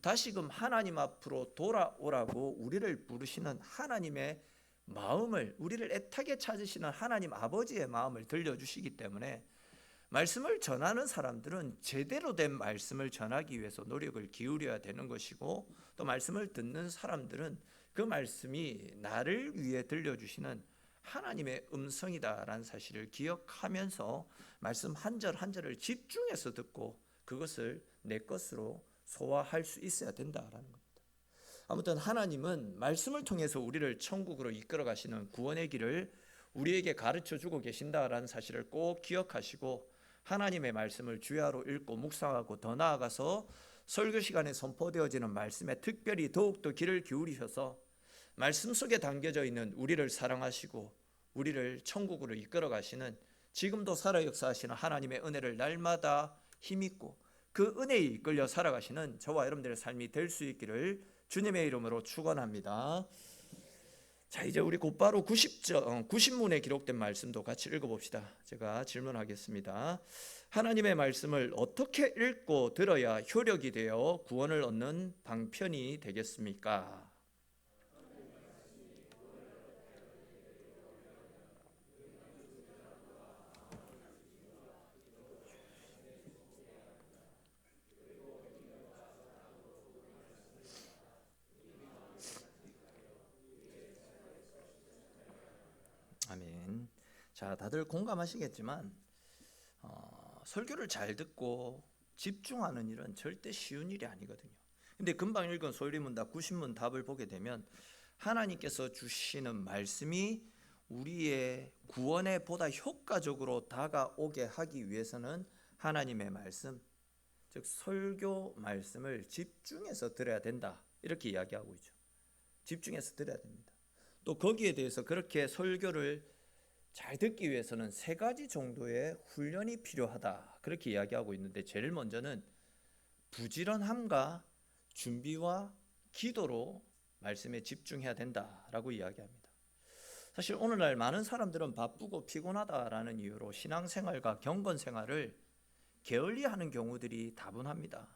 다시금 하나님 앞으로 돌아오라고 우리를 부르시는 하나님의 마음을, 우리를 애타게 찾으시는 하나님 아버지의 마음을 들려주시기 때문에 말씀을 전하는 사람들은 제대로 된 말씀을 전하기 위해서 노력을 기울여야 되는 것이고 또 말씀을 듣는 사람들은 그 말씀이 나를 위해 들려주시는 하나님의 음성이다라는 사실을 기억하면서 말씀 한 절 한 절을 집중해서 듣고 그것을 내 것으로 소화할 수 있어야 된다라는 겁니다. 아무튼 하나님은 말씀을 통해서 우리를 천국으로 이끌어 가시는 구원의 길을 우리에게 가르쳐 주고 계신다라는 사실을 꼭 기억하시고 하나님의 말씀을 주야로 읽고 묵상하고 더 나아가서 설교 시간에 선포되어지는 말씀에 특별히 더욱더 귀를 기울이셔서 말씀 속에 담겨져 있는 우리를 사랑하시고 우리를 천국으로 이끌어 가시는 지금도 살아 역사하시는 하나님의 은혜를 날마다 힘입고 그 은혜에 이끌려 살아가시는 저와 여러분들의 삶이 될 수 있기를 주님의 이름으로 축원합니다. 자, 이제 우리 곧바로 90문에 기록된 말씀도 같이 읽어봅시다. 제가 질문하겠습니다. 하나님의 말씀을 어떻게 읽고 들어야 효력이 되어 구원을 얻는 방편이 되겠습니까? 아멘. 자, 다들 공감하시겠지만 설교를 잘 듣고 집중하는 일은 절대 쉬운 일이 아니거든요. 근데 금방 읽은 소리문답 90문 답을 보게 되면 하나님께서 주시는 말씀이 우리의 구원에 보다 효과적으로 다가오게 하기 위해서는 하나님의 말씀, 즉 설교 말씀을 집중해서 들어야 된다, 이렇게 이야기하고 있죠. 집중해서 들어야 됩니다. 또 거기에 대해서 그렇게 설교를 잘 듣기 위해서는 3가지 정도의 훈련이 필요하다, 그렇게 이야기하고 있는데 제일 먼저는 부지런함과 준비와 기도로 말씀에 집중해야 된다라고 이야기합니다. 사실 오늘날 많은 사람들은 바쁘고 피곤하다라는 이유로 신앙생활과 경건생활을 게을리하는 경우들이 다분합니다.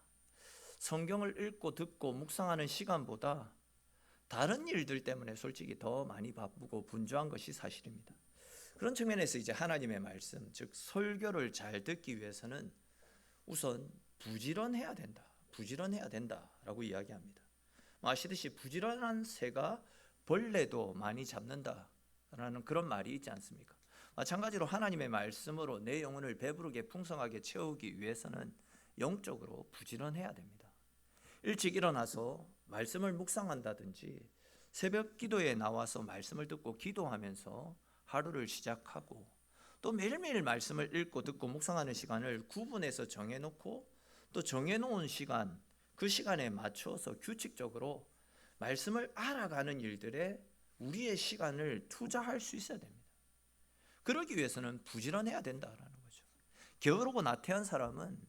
성경을 읽고 듣고 묵상하는 시간보다 다른 일들 때문에 솔직히 더 많이 바쁘고 분주한 것이 사실입니다. 그런 측면에서 이제 하나님의 말씀, 즉 설교를 잘 듣기 위해서는 우선 부지런해야 된다라고 이야기합니다. 아시듯이 부지런한 새가 벌레도 많이 잡는다라는 라는 그런 말이 있지 않습니까? 마찬가지로 하나님의 말씀으로 내 영혼을 배부르게 풍성하게 채우기 위해서는 영적으로 부지런해야 됩니다. 일찍 일어나서 말씀을 묵상한다든지 새벽 기도에 나와서 말씀을 듣고 기도하면서 하루를 시작하고, 또 매일매일 말씀을 읽고 듣고 묵상하는 시간을 구분해서 정해놓고, 또 정해놓은 시간, 그 시간에 맞춰서 규칙적으로 말씀을 알아가는 일들에 우리의 시간을 투자할 수 있어야 됩니다. 그러기 위해서는 부지런해야 된다라는 거죠. 게으르고 나태한 사람은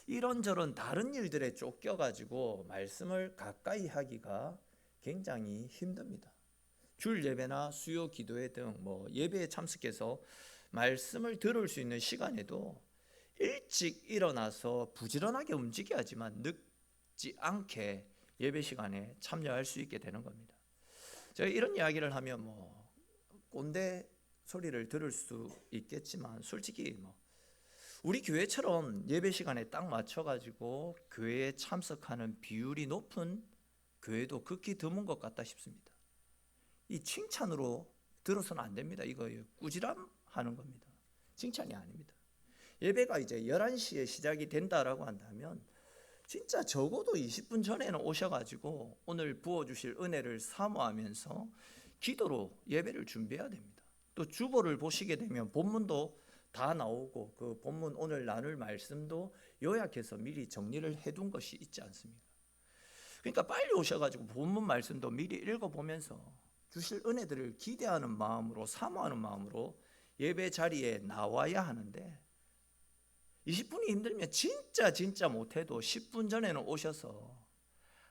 이런저런 다른 일들에 쫓겨가지고 말씀을 가까이 하기가 굉장히 힘듭니다. 줄 예배나 수요 기도회 등 예배에 참석해서 말씀을 들을 수 있는 시간에도 일찍 일어나서 부지런하게 움직여야지만 늦지 않게 예배 시간에 참여할 수 있게 되는 겁니다. 제가 이런 이야기를 하면 꼰대 소리를 들을 수 있겠지만, 솔직히 우리 교회처럼 예배 시간에 딱 맞춰가지고 교회에 참석하는 비율이 높은 교회도 극히 드문 것 같다 싶습니다. 이 칭찬으로 들어서는 안 됩니다. 이거 꾸지람하는 겁니다. 칭찬이 아닙니다. 예배가 이제 11시에 시작이 된다라고 한다면 진짜 적어도 20분 전에는 오셔가지고 오늘 부어주실 은혜를 사모하면서 기도로 예배를 준비해야 됩니다. 또 주보를 보시게 되면 본문도 다 나오고, 그 본문 오늘 나눌 말씀도 요약해서 미리 정리를 해둔 것이 있지 않습니까? 그러니까 빨리 오셔가지고 본문 말씀도 미리 읽어보면서 주실 은혜들을 기대하는 마음으로, 사모하는 마음으로 예배 자리에 나와야 하는데, 20분이 힘들면 진짜 못해도 10분 전에는 오셔서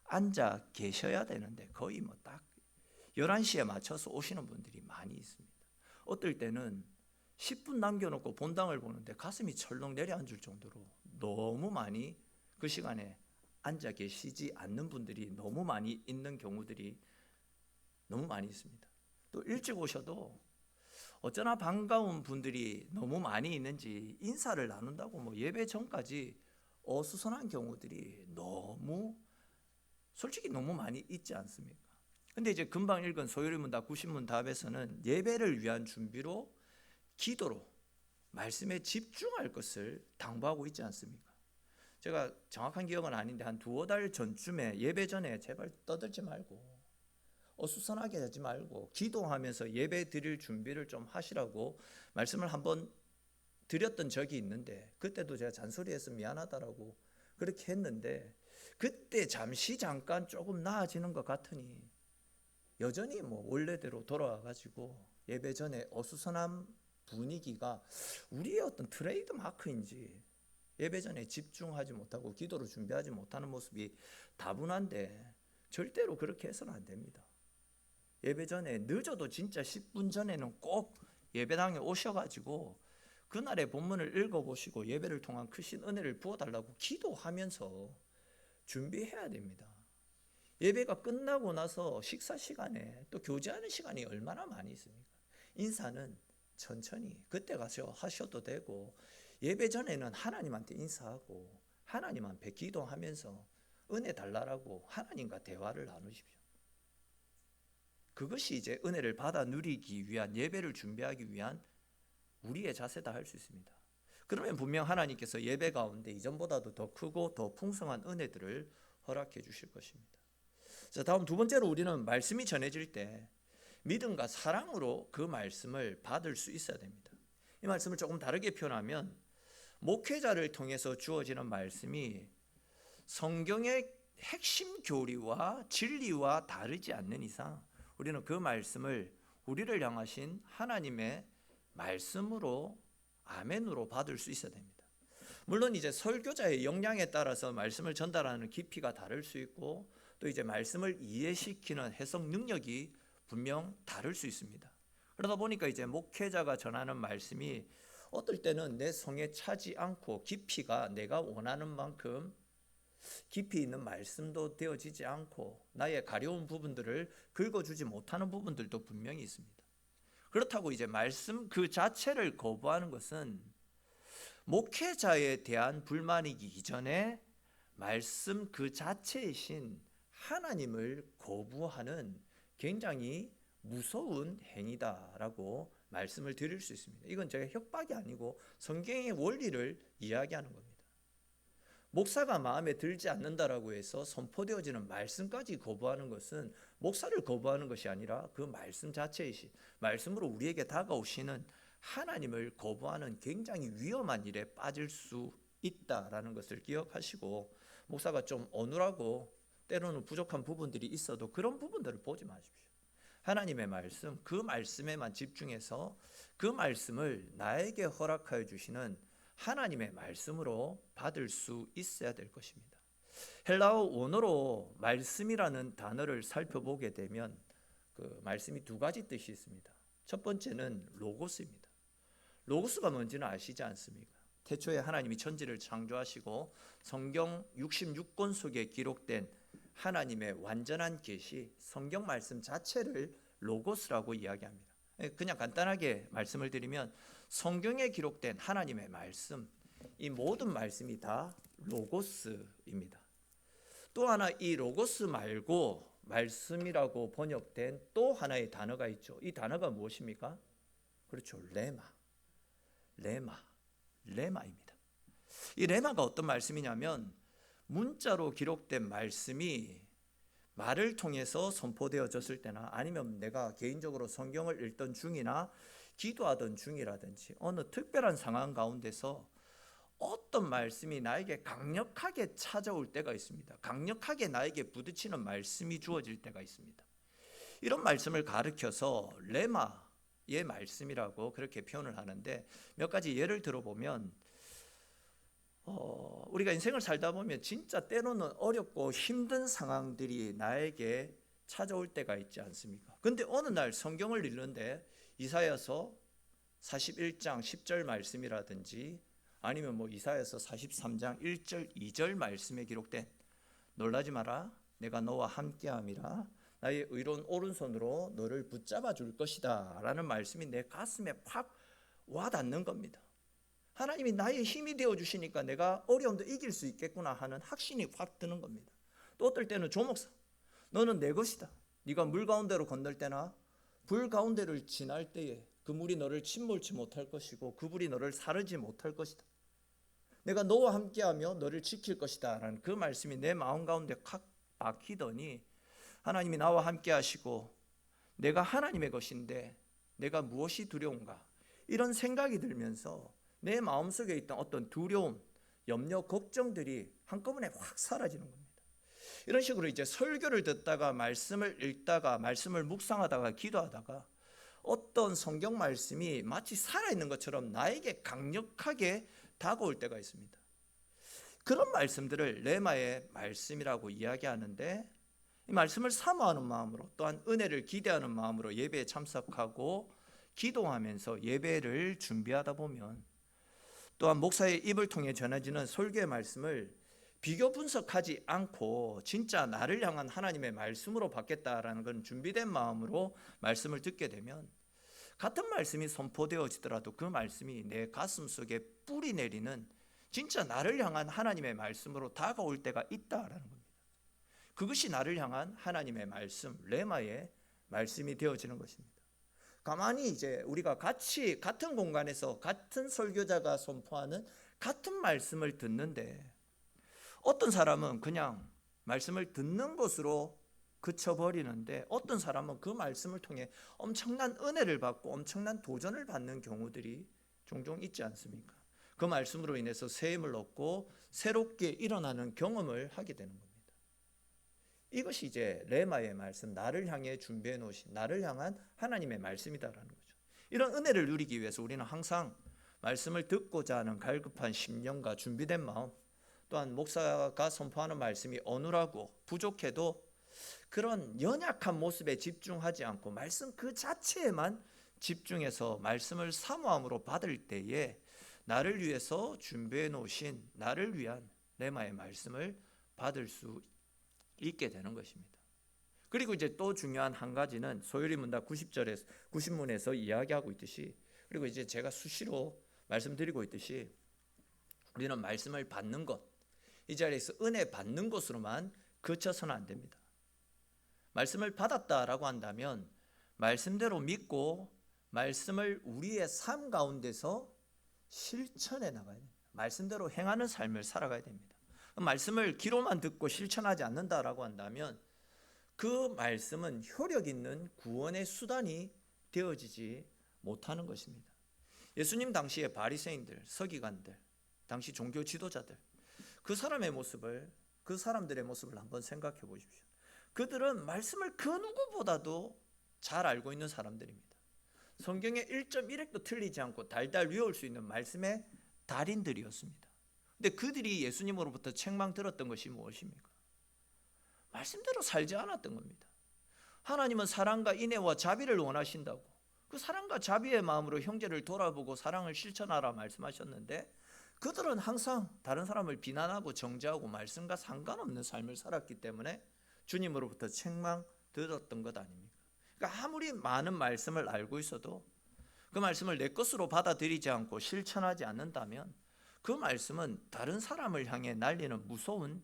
앉아 계셔야 되는데, 거의 딱 11시에 맞춰서 오시는 분들이 많이 있습니다. 어떨 때는 10분 남겨놓고 본당을 보는데 가슴이 철렁 내려앉을 정도로 너무 많이 그 시간에 앉아 계시지 않는 분들이 너무 많이 있는 경우들이 너무 많이 있습니다. 또 일찍 오셔도 어쩌나 반가운 분들이 너무 많이 있는지 인사를 나눈다고 예배 전까지 어수선한 경우들이 솔직히 너무 많이 있지 않습니까? 근데 이제 금방 읽은 소요리문답 90문답에서는 예배를 위한 준비로, 기도로 말씀에 집중할 것을 당부하고 있지 않습니까? 제가 정확한 기억은 아닌데 한 2-5달 전쯤에 예배 전에 제발 떠들지 말고 어수선하게 하지 말고 기도하면서 예배 드릴 준비를 좀 하시라고 말씀을 한번 드렸던 적이 있는데, 그때도 제가 잔소리해서 미안하다라고 그렇게 했는데, 그때 잠깐 조금 나아지는 것 같으니 여전히 원래대로 돌아와가지고 예배 전에 어수선한 분위기가 우리의 어떤 트레이드 마크인지 예배 전에 집중하지 못하고 기도로 준비하지 못하는 모습이 다분한데, 절대로 그렇게 해서는 안 됩니다. 예배 전에 늦어도 진짜 10분 전에는 꼭 예배당에 오셔가지고 그날의 본문을 읽어보시고 예배를 통한 크신 은혜를 부어달라고 기도하면서 준비해야 됩니다. 예배가 끝나고 나서 식사 시간에 또 교제하는 시간이 얼마나 많이 있습니까? 인사는 천천히 그때 가서 하셔도 되고, 예배 전에는 하나님한테 인사하고 하나님 앞에 기도하면서 은혜 달라라고 하나님과 대화를 나누십시오. 그것이 이제 은혜를 받아 누리기 위한, 예배를 준비하기 위한 우리의 자세다 할 수 있습니다. 그러면 분명 하나님께서 예배 가운데 이전보다도 더 크고 더 풍성한 은혜들을 허락해 주실 것입니다. 자, 다음 두 번째로 우리는 말씀이 전해질 때 믿음과 사랑으로 그 말씀을 받을 수 있어야 됩니다. 이 말씀을 조금 다르게 표현하면, 목회자를 통해서 주어지는 말씀이 성경의 핵심 교리와 진리와 다르지 않는 이상 우리는 그 말씀을 우리를 향하신 하나님의 말씀으로, 아멘으로 받을 수 있어야 됩니다. 물론 이제 설교자의 역량에 따라서 말씀을 전달하는 깊이가 다를 수 있고, 또 이제 말씀을 이해시키는 해석 능력이 분명 다를 수 있습니다. 그러다 보니까 이제 목회자가 전하는 말씀이 어떨 때는 내 성에 차지 않고 깊이가 내가 원하는 만큼 깊이 있는 말씀도 되어지지 않고 나의 가려운 부분들을 긁어주지 못하는 부분들도 분명히 있습니다. 그렇다고 이제 말씀 그 자체를 거부하는 것은 목회자에 대한 불만이기 이전에 말씀 그 자체이신 하나님을 거부하는 굉장히 무서운 행위다라고 말씀을 드릴 수 있습니다. 이건 제가 협박이 아니고 성경의 원리를 이야기하는 겁니다. 목사가 마음에 들지 않는다라고 해서 선포되어지는 말씀까지 거부하는 것은 목사를 거부하는 것이 아니라 그 말씀 자체이시 말씀으로 우리에게 다가오시는 하나님을 거부하는 굉장히 위험한 일에 빠질 수 있다라는 것을 기억하시고, 목사가 좀 어눌하고 때로는 부족한 부분들이 있어도 그런 부분들을 보지 마십시오. 하나님의 말씀, 그 말씀에만 집중해서 그 말씀을 나에게 허락하여 주시는 하나님의 말씀으로 받을 수 있어야 될 것입니다. 헬라어 원어로 말씀이라는 단어를 살펴보게 되면 그 말씀이 두 가지 뜻이 있습니다. 첫 번째는 로고스입니다. 로고스가 뭔지는 아시지 않습니까? 태초에 하나님이 천지를 창조하시고 성경 66권 속에 기록된 하나님의 완전한 계시, 성경 말씀 자체를 로고스라고 이야기합니다. 그냥 간단하게 말씀을 드리면 성경에 기록된 하나님의 말씀, 이 모든 말씀이 다 로고스입니다. 또 하나 이 로고스 말고 말씀이라고 번역된 또 하나의 단어가 있죠. 이 단어가 무엇입니까? 그렇죠. 레마입니다. 이 레마가 어떤 말씀이냐면 문자로 기록된 말씀이 말을 통해서 선포되어졌을 때나 아니면 내가 개인적으로 성경을 읽던 중이나 기도하던 중이라든지 어느 특별한 상황 가운데서 어떤 말씀이 나에게 강력하게 찾아올 때가 있습니다. 강력하게 나에게 부딪히는 말씀이 주어질 때가 있습니다. 이런 말씀을 가르쳐서 레마의 말씀이라고 그렇게 표현을 하는데, 몇 가지 예를 들어보면 우리가 인생을 살다 보면 진짜 때로는 어렵고 힘든 상황들이 나에게 찾아올 때가 있지 않습니까? 근데 어느 날 성경을 읽는데 이사야서 41장 10절 말씀이라든지 아니면 뭐 이사야서 43장 1절 2절 말씀에 기록된 놀라지 마라 내가 너와 함께함이라 나의 의로운 오른손으로 너를 붙잡아 줄 것이다 라는 말씀이 내 가슴에 확 와닿는 겁니다. 하나님이 나의 힘이 되어주시니까 내가 어려움도 이길 수 있겠구나 하는 확신이 확 드는 겁니다. 또 어떨 때는 조목사 너는 내 것이다. 네가 물 가운데로 건널 때나 불 가운데를 지날 때에 그 물이 너를 침몰치 못할 것이고 그 불이 너를 사르지 못할 것이다. 내가 너와 함께하며 너를 지킬 것이다 라는 그 말씀이 내 마음 가운데 확 박히더니 하나님이 나와 함께 하시고 내가 하나님의 것인데 내가 무엇이 두려운가 이런 생각이 들면서 내 마음속에 있던 어떤 두려움, 염려, 걱정들이 한꺼번에 확 사라지는 겁니다. 이런 식으로 이제 설교를 듣다가 말씀을 읽다가 말씀을 묵상하다가 기도하다가 어떤 성경 말씀이 마치 살아있는 것처럼 나에게 강력하게 다가올 때가 있습니다. 그런 말씀들을 레마의 말씀이라고 이야기하는데, 이 말씀을 사모하는 마음으로 또한 은혜를 기대하는 마음으로 예배에 참석하고 기도하면서 예배를 준비하다 보면 또한 목사의 입을 통해 전해지는 설교의 말씀을 비교 분석하지 않고 진짜 나를 향한 하나님의 말씀으로 받겠다라는 건 준비된 마음으로 말씀을 듣게 되면 같은 말씀이 선포되어지더라도 그 말씀이 내 가슴 속에 뿌리 내리는 진짜 나를 향한 하나님의 말씀으로 다가올 때가 있다라는 겁니다. 그것이 나를 향한 하나님의 말씀, 레마의 말씀이 되어지는 것입니다. 가만히 이제 우리가 같이 같은 공간에서 같은 설교자가 선포하는 같은 말씀을 듣는데 어떤 사람은 그냥 말씀을 듣는 것으로 그쳐버리는데 어떤 사람은 그 말씀을 통해 엄청난 은혜를 받고 엄청난 도전을 받는 경우들이 종종 있지 않습니까? 그 말씀으로 인해서 새 힘을 얻고 새롭게 일어나는 경험을 하게 되는 겁니다. 이것이 이제 레마의 말씀, 나를 향해 준비해 놓으신 나를 향한 하나님의 말씀이다라는 거죠. 이런 은혜를 누리기 위해서 우리는 항상 말씀을 듣고자 하는 갈급한 심령과 준비된 마음, 또한 목사가 선포하는 말씀이 어눌하고 부족해도 그런 연약한 모습에 집중하지 않고 말씀 그 자체에만 집중해서 말씀을 사모함으로 받을 때에 나를 위해서 준비해 놓으신 나를 위한 레마의 말씀을 받을 수 있게 되는 것입니다. 그리고 이제 또 중요한 한 가지는 소요리 문답 90문에서 이야기하고 있듯이, 그리고 이제 제가 수시로 말씀드리고 있듯이 우리는 말씀을 받는 것, 이 자리에서 은혜 받는 것으로만 그쳐서는 안 됩니다. 말씀을 받았다라고 한다면 말씀대로 믿고 말씀을 우리의 삶 가운데서 실천해 나가야 됩니다. 말씀대로 행하는 삶을 살아가야 됩니다. 말씀을 귀로만 듣고 실천하지 않는다라고 한다면 그 말씀은 효력 있는 구원의 수단이 되어지지 못하는 것입니다. 예수님 당시의 바리새인들, 서기관들, 당시 종교 지도자들, 그 사람들의 모습을 한번 생각해 보십시오. 그들은 말씀을 그 누구보다도 잘 알고 있는 사람들입니다. 성경의 1.1획도 틀리지 않고 달달 외울 수 있는 말씀의 달인들이었습니다. 근데 그들이 예수님으로부터 책망 들었던 것이 무엇입니까? 말씀대로 살지 않았던 겁니다. 하나님은 사랑과 인애와 자비를 원하신다고, 그 사랑과 자비의 마음으로 형제를 돌아보고 사랑을 실천하라 말씀하셨는데, 그들은 항상 다른 사람을 비난하고 정죄하고 말씀과 상관없는 삶을 살았기 때문에 주님으로부터 책망 들었던 것 아닙니까? 그러니까 아무리 많은 말씀을 알고 있어도 그 말씀을 내 것으로 받아들이지 않고 실천하지 않는다면 그 말씀은 다른 사람을 향해 날리는 무서운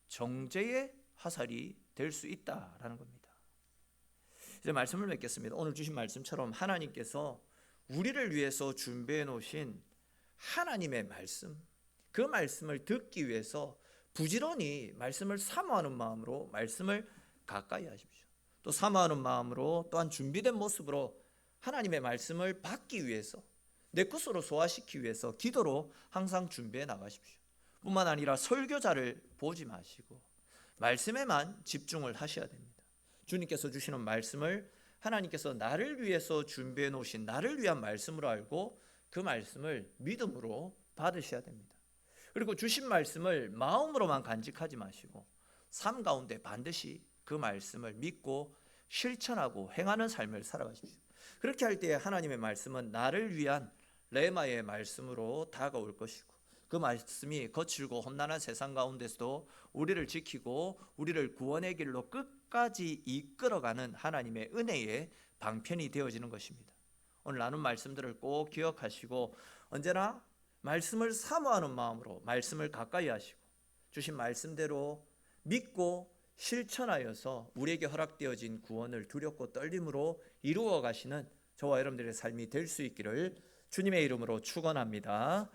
정죄의 화살이 될 수 있다라는 겁니다. 이제 말씀을 맺겠습니다. 오늘 주신 말씀처럼 하나님께서 우리를 위해서 준비해 놓으신 하나님의 말씀, 그 말씀을 듣기 위해서 부지런히 말씀을 사모하는 마음으로 말씀을 가까이 하십시오. 또 사모하는 마음으로 또한 준비된 모습으로 하나님의 말씀을 받기 위해서, 내 것으로 소화시키기 위해서 기도로 항상 준비해 나가십시오. 뿐만 아니라 설교자를 보지 마시고 말씀에만 집중을 하셔야 됩니다. 주님께서 주시는 말씀을 하나님께서 나를 위해서 준비해 놓으신 나를 위한 말씀으로 알고 그 말씀을 믿음으로 받으셔야 됩니다. 그리고 주신 말씀을 마음으로만 간직하지 마시고 삶 가운데 반드시 그 말씀을 믿고 실천하고 행하는 삶을 살아가십시오. 그렇게 할 때 하나님의 말씀은 나를 위한 레마의 말씀으로 다가올 것이고, 그 말씀이 거칠고 험난한 세상 가운데서도 우리를 지키고 우리를 구원의 길로 끝까지 이끌어가는 하나님의 은혜의 방편이 되어지는 것입니다. 오늘 나눈 말씀들을 꼭 기억하시고 언제나 말씀을 사모하는 마음으로 말씀을 가까이 하시고 주신 말씀대로 믿고 실천하여서 우리에게 허락되어진 구원을 두렵고 떨림으로 이루어 가시는 저와 여러분들의 삶이 될 수 있기를 주님의 이름으로 축원합니다.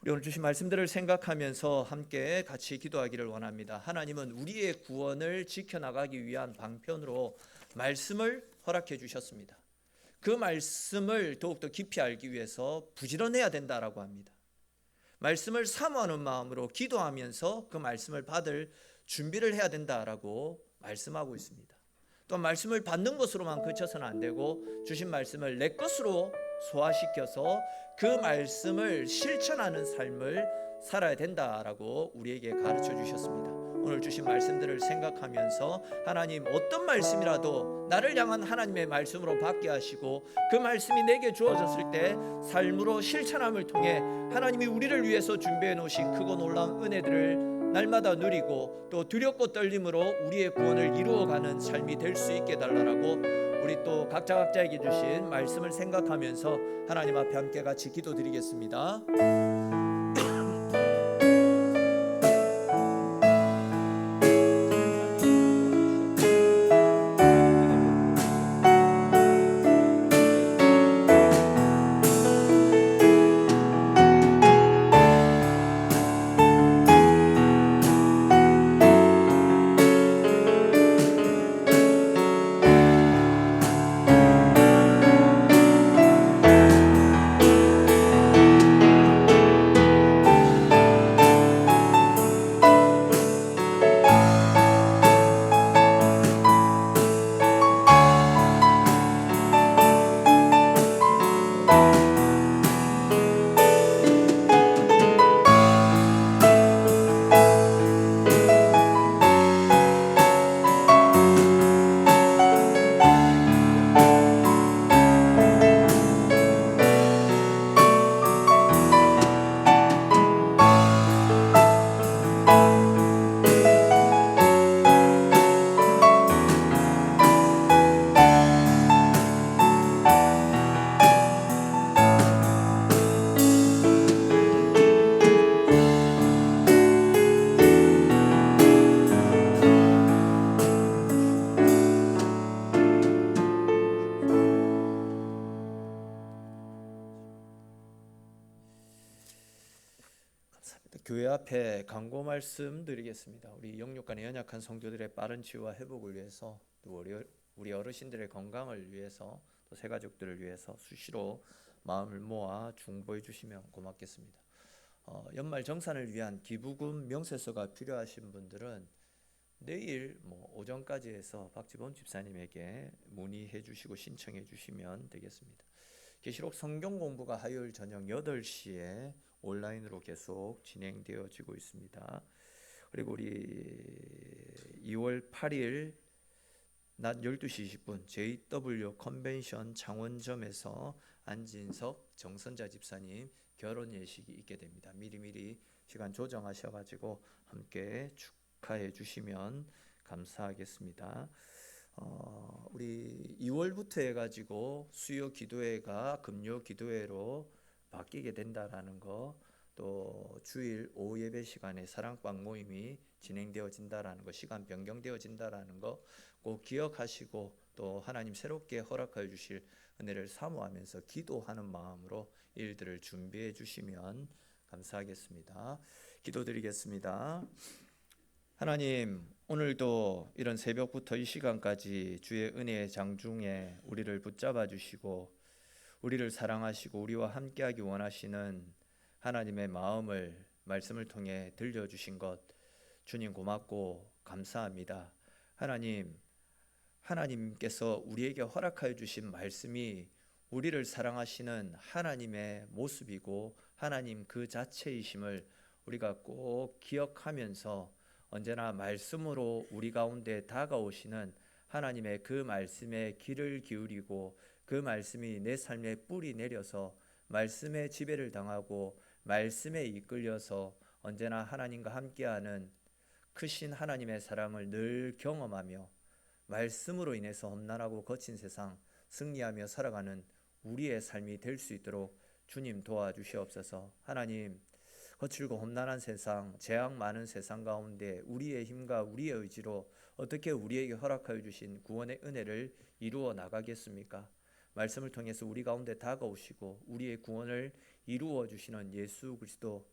우리 오늘 주신 말씀들을 생각하면서 함께 같이 기도하기를 원합니다. 하나님은 우리의 구원을 지켜나가기 위한 방편으로 말씀을 허락해 주셨습니다. 그 말씀을 더욱더 깊이 알기 위해서 부지런해야 된다라고 합니다. 말씀을 사모하는 마음으로 기도하면서 그 말씀을 받을 준비를 해야 된다라고 말씀하고 있습니다. 또 말씀을 받는 것으로만 그쳐서는 안 되고 주신 말씀을 내 것으로 소화시켜서 그 말씀을 실천하는 삶을 살아야 된다라고 우리에게 가르쳐 주셨습니다. 오늘 주신 말씀들을 생각하면서 하나님 어떤 말씀이라도 나를 향한 하나님의 말씀으로 받게 하시고 그 말씀이 내게 주어졌을 때 삶으로 실천함을 통해 하나님이 우리를 위해서 준비해 놓으신 크고 놀라운 은혜들을 날마다 누리고 또 두렵고 떨림으로 우리의 구원을 이루어가는 삶이 될 수 있게 달라라고 우리 또 각자에게 주신 말씀을 생각하면서 하나님 앞에 함께 같이 기도드리겠습니다. 교회 앞에 간구 말씀드리겠습니다. 우리 영육간의 연약한 성도들의 빠른 치유와 회복을 위해서, 또 우리 어르신들의 건강을 위해서, 또 새가족들을 위해서 수시로 마음을 모아 중보해 주시면 고맙겠습니다. 연말 정산을 위한 기부금 명세서가 필요하신 분들은 내일 오전까지 해서 박지범 집사님에게 문의해 주시고 신청해 주시면 되겠습니다. 계시록 성경 공부가 화요일 저녁 8시에 온라인으로 계속 진행되어지고 있습니다. 그리고 우리 2월 8일 낮 12시 20분 JW 컨벤션 창원점에서 안진석 정선자 집사님 결혼 예식이 있게 됩니다. 미리미리 시간 조정하셔가지고 함께 축하해 주시면 감사하겠습니다. 우리 2월부터 해가지고 수요 기도회가 금요 기도회로 바뀌게 된다라는 거, 또 주일 오후 예배 시간에 사랑방 모임이 진행되어진다라는 거, 시간 변경되어진다라는 거 꼭 기억하시고, 또 하나님 새롭게 허락하여 주실 은혜를 사모하면서 기도하는 마음으로 일들을 준비해 주시면 감사하겠습니다. 기도드리겠습니다. 하나님, 오늘도 이런 새벽부터 이 시간까지 주의 은혜의 장중에 우리를 붙잡아 주시고 우리를 사랑하시고 우리와 함께하기 원하시는 하나님의 마음을 말씀을 통해 들려주신 것 주님 고맙고 감사합니다. 하나님께서 우리에게 허락하여 주신 말씀이 우리를 사랑하시는 하나님의 모습이고 하나님 그 자체이심을 우리가 꼭 기억하면서 언제나 말씀으로 우리 가운데 다가오시는 하나님의 그 말씀에 귀를 기울이고 그 말씀이 내 삶에 뿌리 내려서 말씀의 지배를 당하고 말씀에 이끌려서 언제나 하나님과 함께하는 크신 하나님의 사랑을 늘 경험하며 말씀으로 인해서 험난하고 거친 세상 승리하며 살아가는 우리의 삶이 될 수 있도록 주님 도와주시옵소서. 하나님, 거칠고 험난한 세상, 재앙 많은 세상 가운데 우리의 힘과 우리의 의지로 어떻게 우리에게 허락하여 주신 구원의 은혜를 이루어 나가겠습니까? 말씀을 통해서 우리 가운데 다가오시고 우리의 구원을 이루어 주시는 예수 그리스도,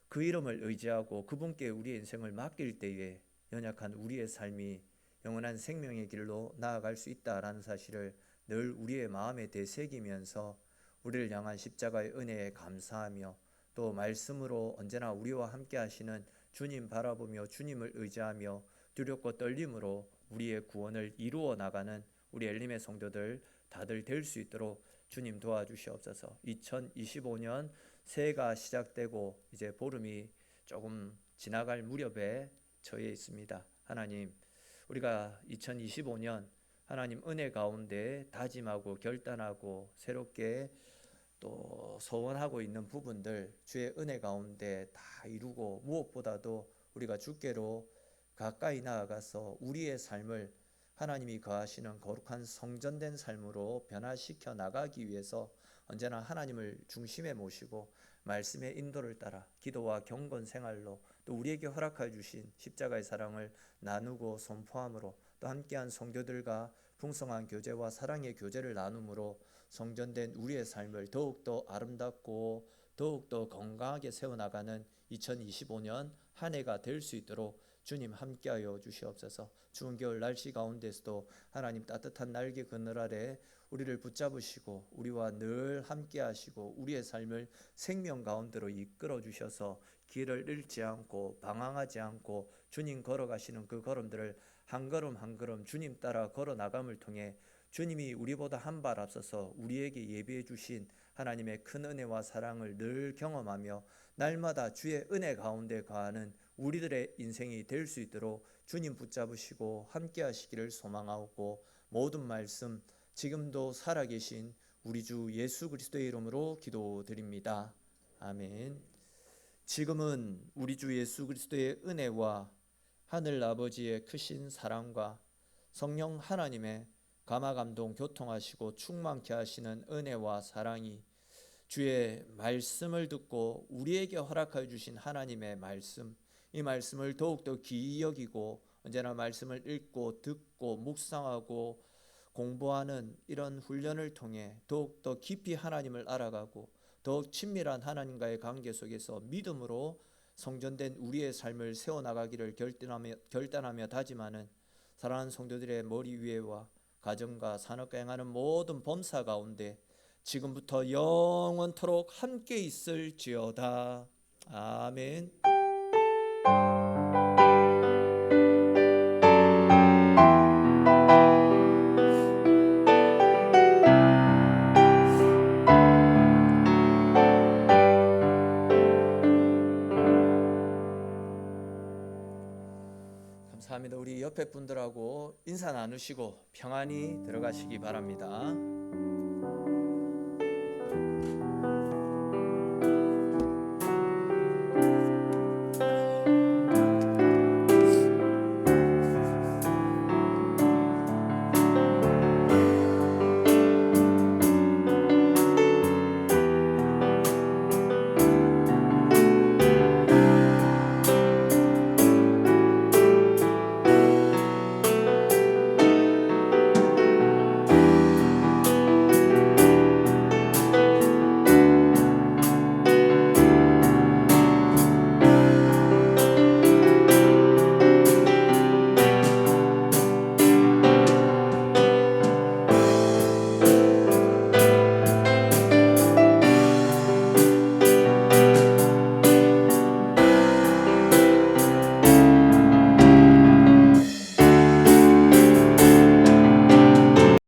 그 이름을 의지하고 그분께 우리의 인생을 맡길 때에 연약한 우리의 삶이 영원한 생명의 길로 나아갈 수 있다라는 사실을 늘 우리의 마음에 되새기면서 우리를 향한 십자가의 은혜에 감사하며 또 말씀으로 언제나 우리와 함께 하시는 주님 바라보며 주님을 의지하며 두렵고 떨림으로 우리의 구원을 이루어 나가는 우리 엘림의 성도들 다들 될 수 있도록 주님 도와주시옵소서. 2025년 새해가 시작되고 이제 보름이 조금 지나갈 무렵에 처해 있습니다. 하나님, 우리가 2025년 하나님 은혜 가운데 다짐하고 결단하고 새롭게 또 소원하고 있는 부분들 주의 은혜 가운데 다 이루고 무엇보다도 우리가 주께로 가까이 나아가서 우리의 삶을 하나님이 거하시는 거룩한 성전된 삶으로 변화시켜 나가기 위해서 언제나 하나님을 중심에 모시고 말씀의 인도를 따라 기도와 경건 생활로 또 우리에게 허락하여 주신 십자가의 사랑을 나누고 선포함으로 또 함께한 성도들과 풍성한 교제와 사랑의 교제를 나눔으로 성전된 우리의 삶을 더욱더 아름답고 더욱더 건강하게 세워나가는 2025년 한 해가 될 수 있도록 주님 함께하여 주시옵소서. 추운 겨울 날씨 가운데서도 하나님 따뜻한 날개 그늘 아래 우리를 붙잡으시고 우리와 늘 함께하시고 우리의 삶을 생명 가운데로 이끌어 주셔서 길을 잃지 않고 방황하지 않고 주님 걸어가시는 그 걸음들을 한 걸음 한 걸음 주님 따라 걸어 나감을 통해 주님이 우리보다 한 발 앞서서 우리에게 예비해 주신 하나님의 큰 은혜와 사랑을 늘 경험하며 날마다 주의 은혜 가운데 거하는 우리들의 인생이 될 수 있도록 주님 붙잡으시고 함께 하시기를 소망하고 모든 말씀 지금도 살아계신 우리 주 예수 그리스도의 이름으로 기도드립니다. 아멘. 지금은 우리 주 예수 그리스도의 은혜와 하늘 아버지의 크신 사랑과 성령 하나님의 감화감동 교통하시고 충만케 하시는 은혜와 사랑이 주의 말씀을 듣고 우리에게 허락하여 주신 하나님의 말씀, 이 말씀을 더욱더 귀히 여기고 언제나 말씀을 읽고 듣고 묵상하고 공부하는 이런 훈련을 통해 더욱더 깊이 하나님을 알아가고 더욱 친밀한 하나님과의 관계 속에서 믿음으로 성전된 우리의 삶을 세워나가기를 결단하며 다짐하는 사랑하는 성도들의 머리 위에와 가정과 산업과 행하는 모든 범사 가운데 지금부터 영원토록 함께 있을지어다. 아멘. 감사합니다. 우리 옆에 분들하고 인사 나누시고 평안히 들어가시기 바랍니다.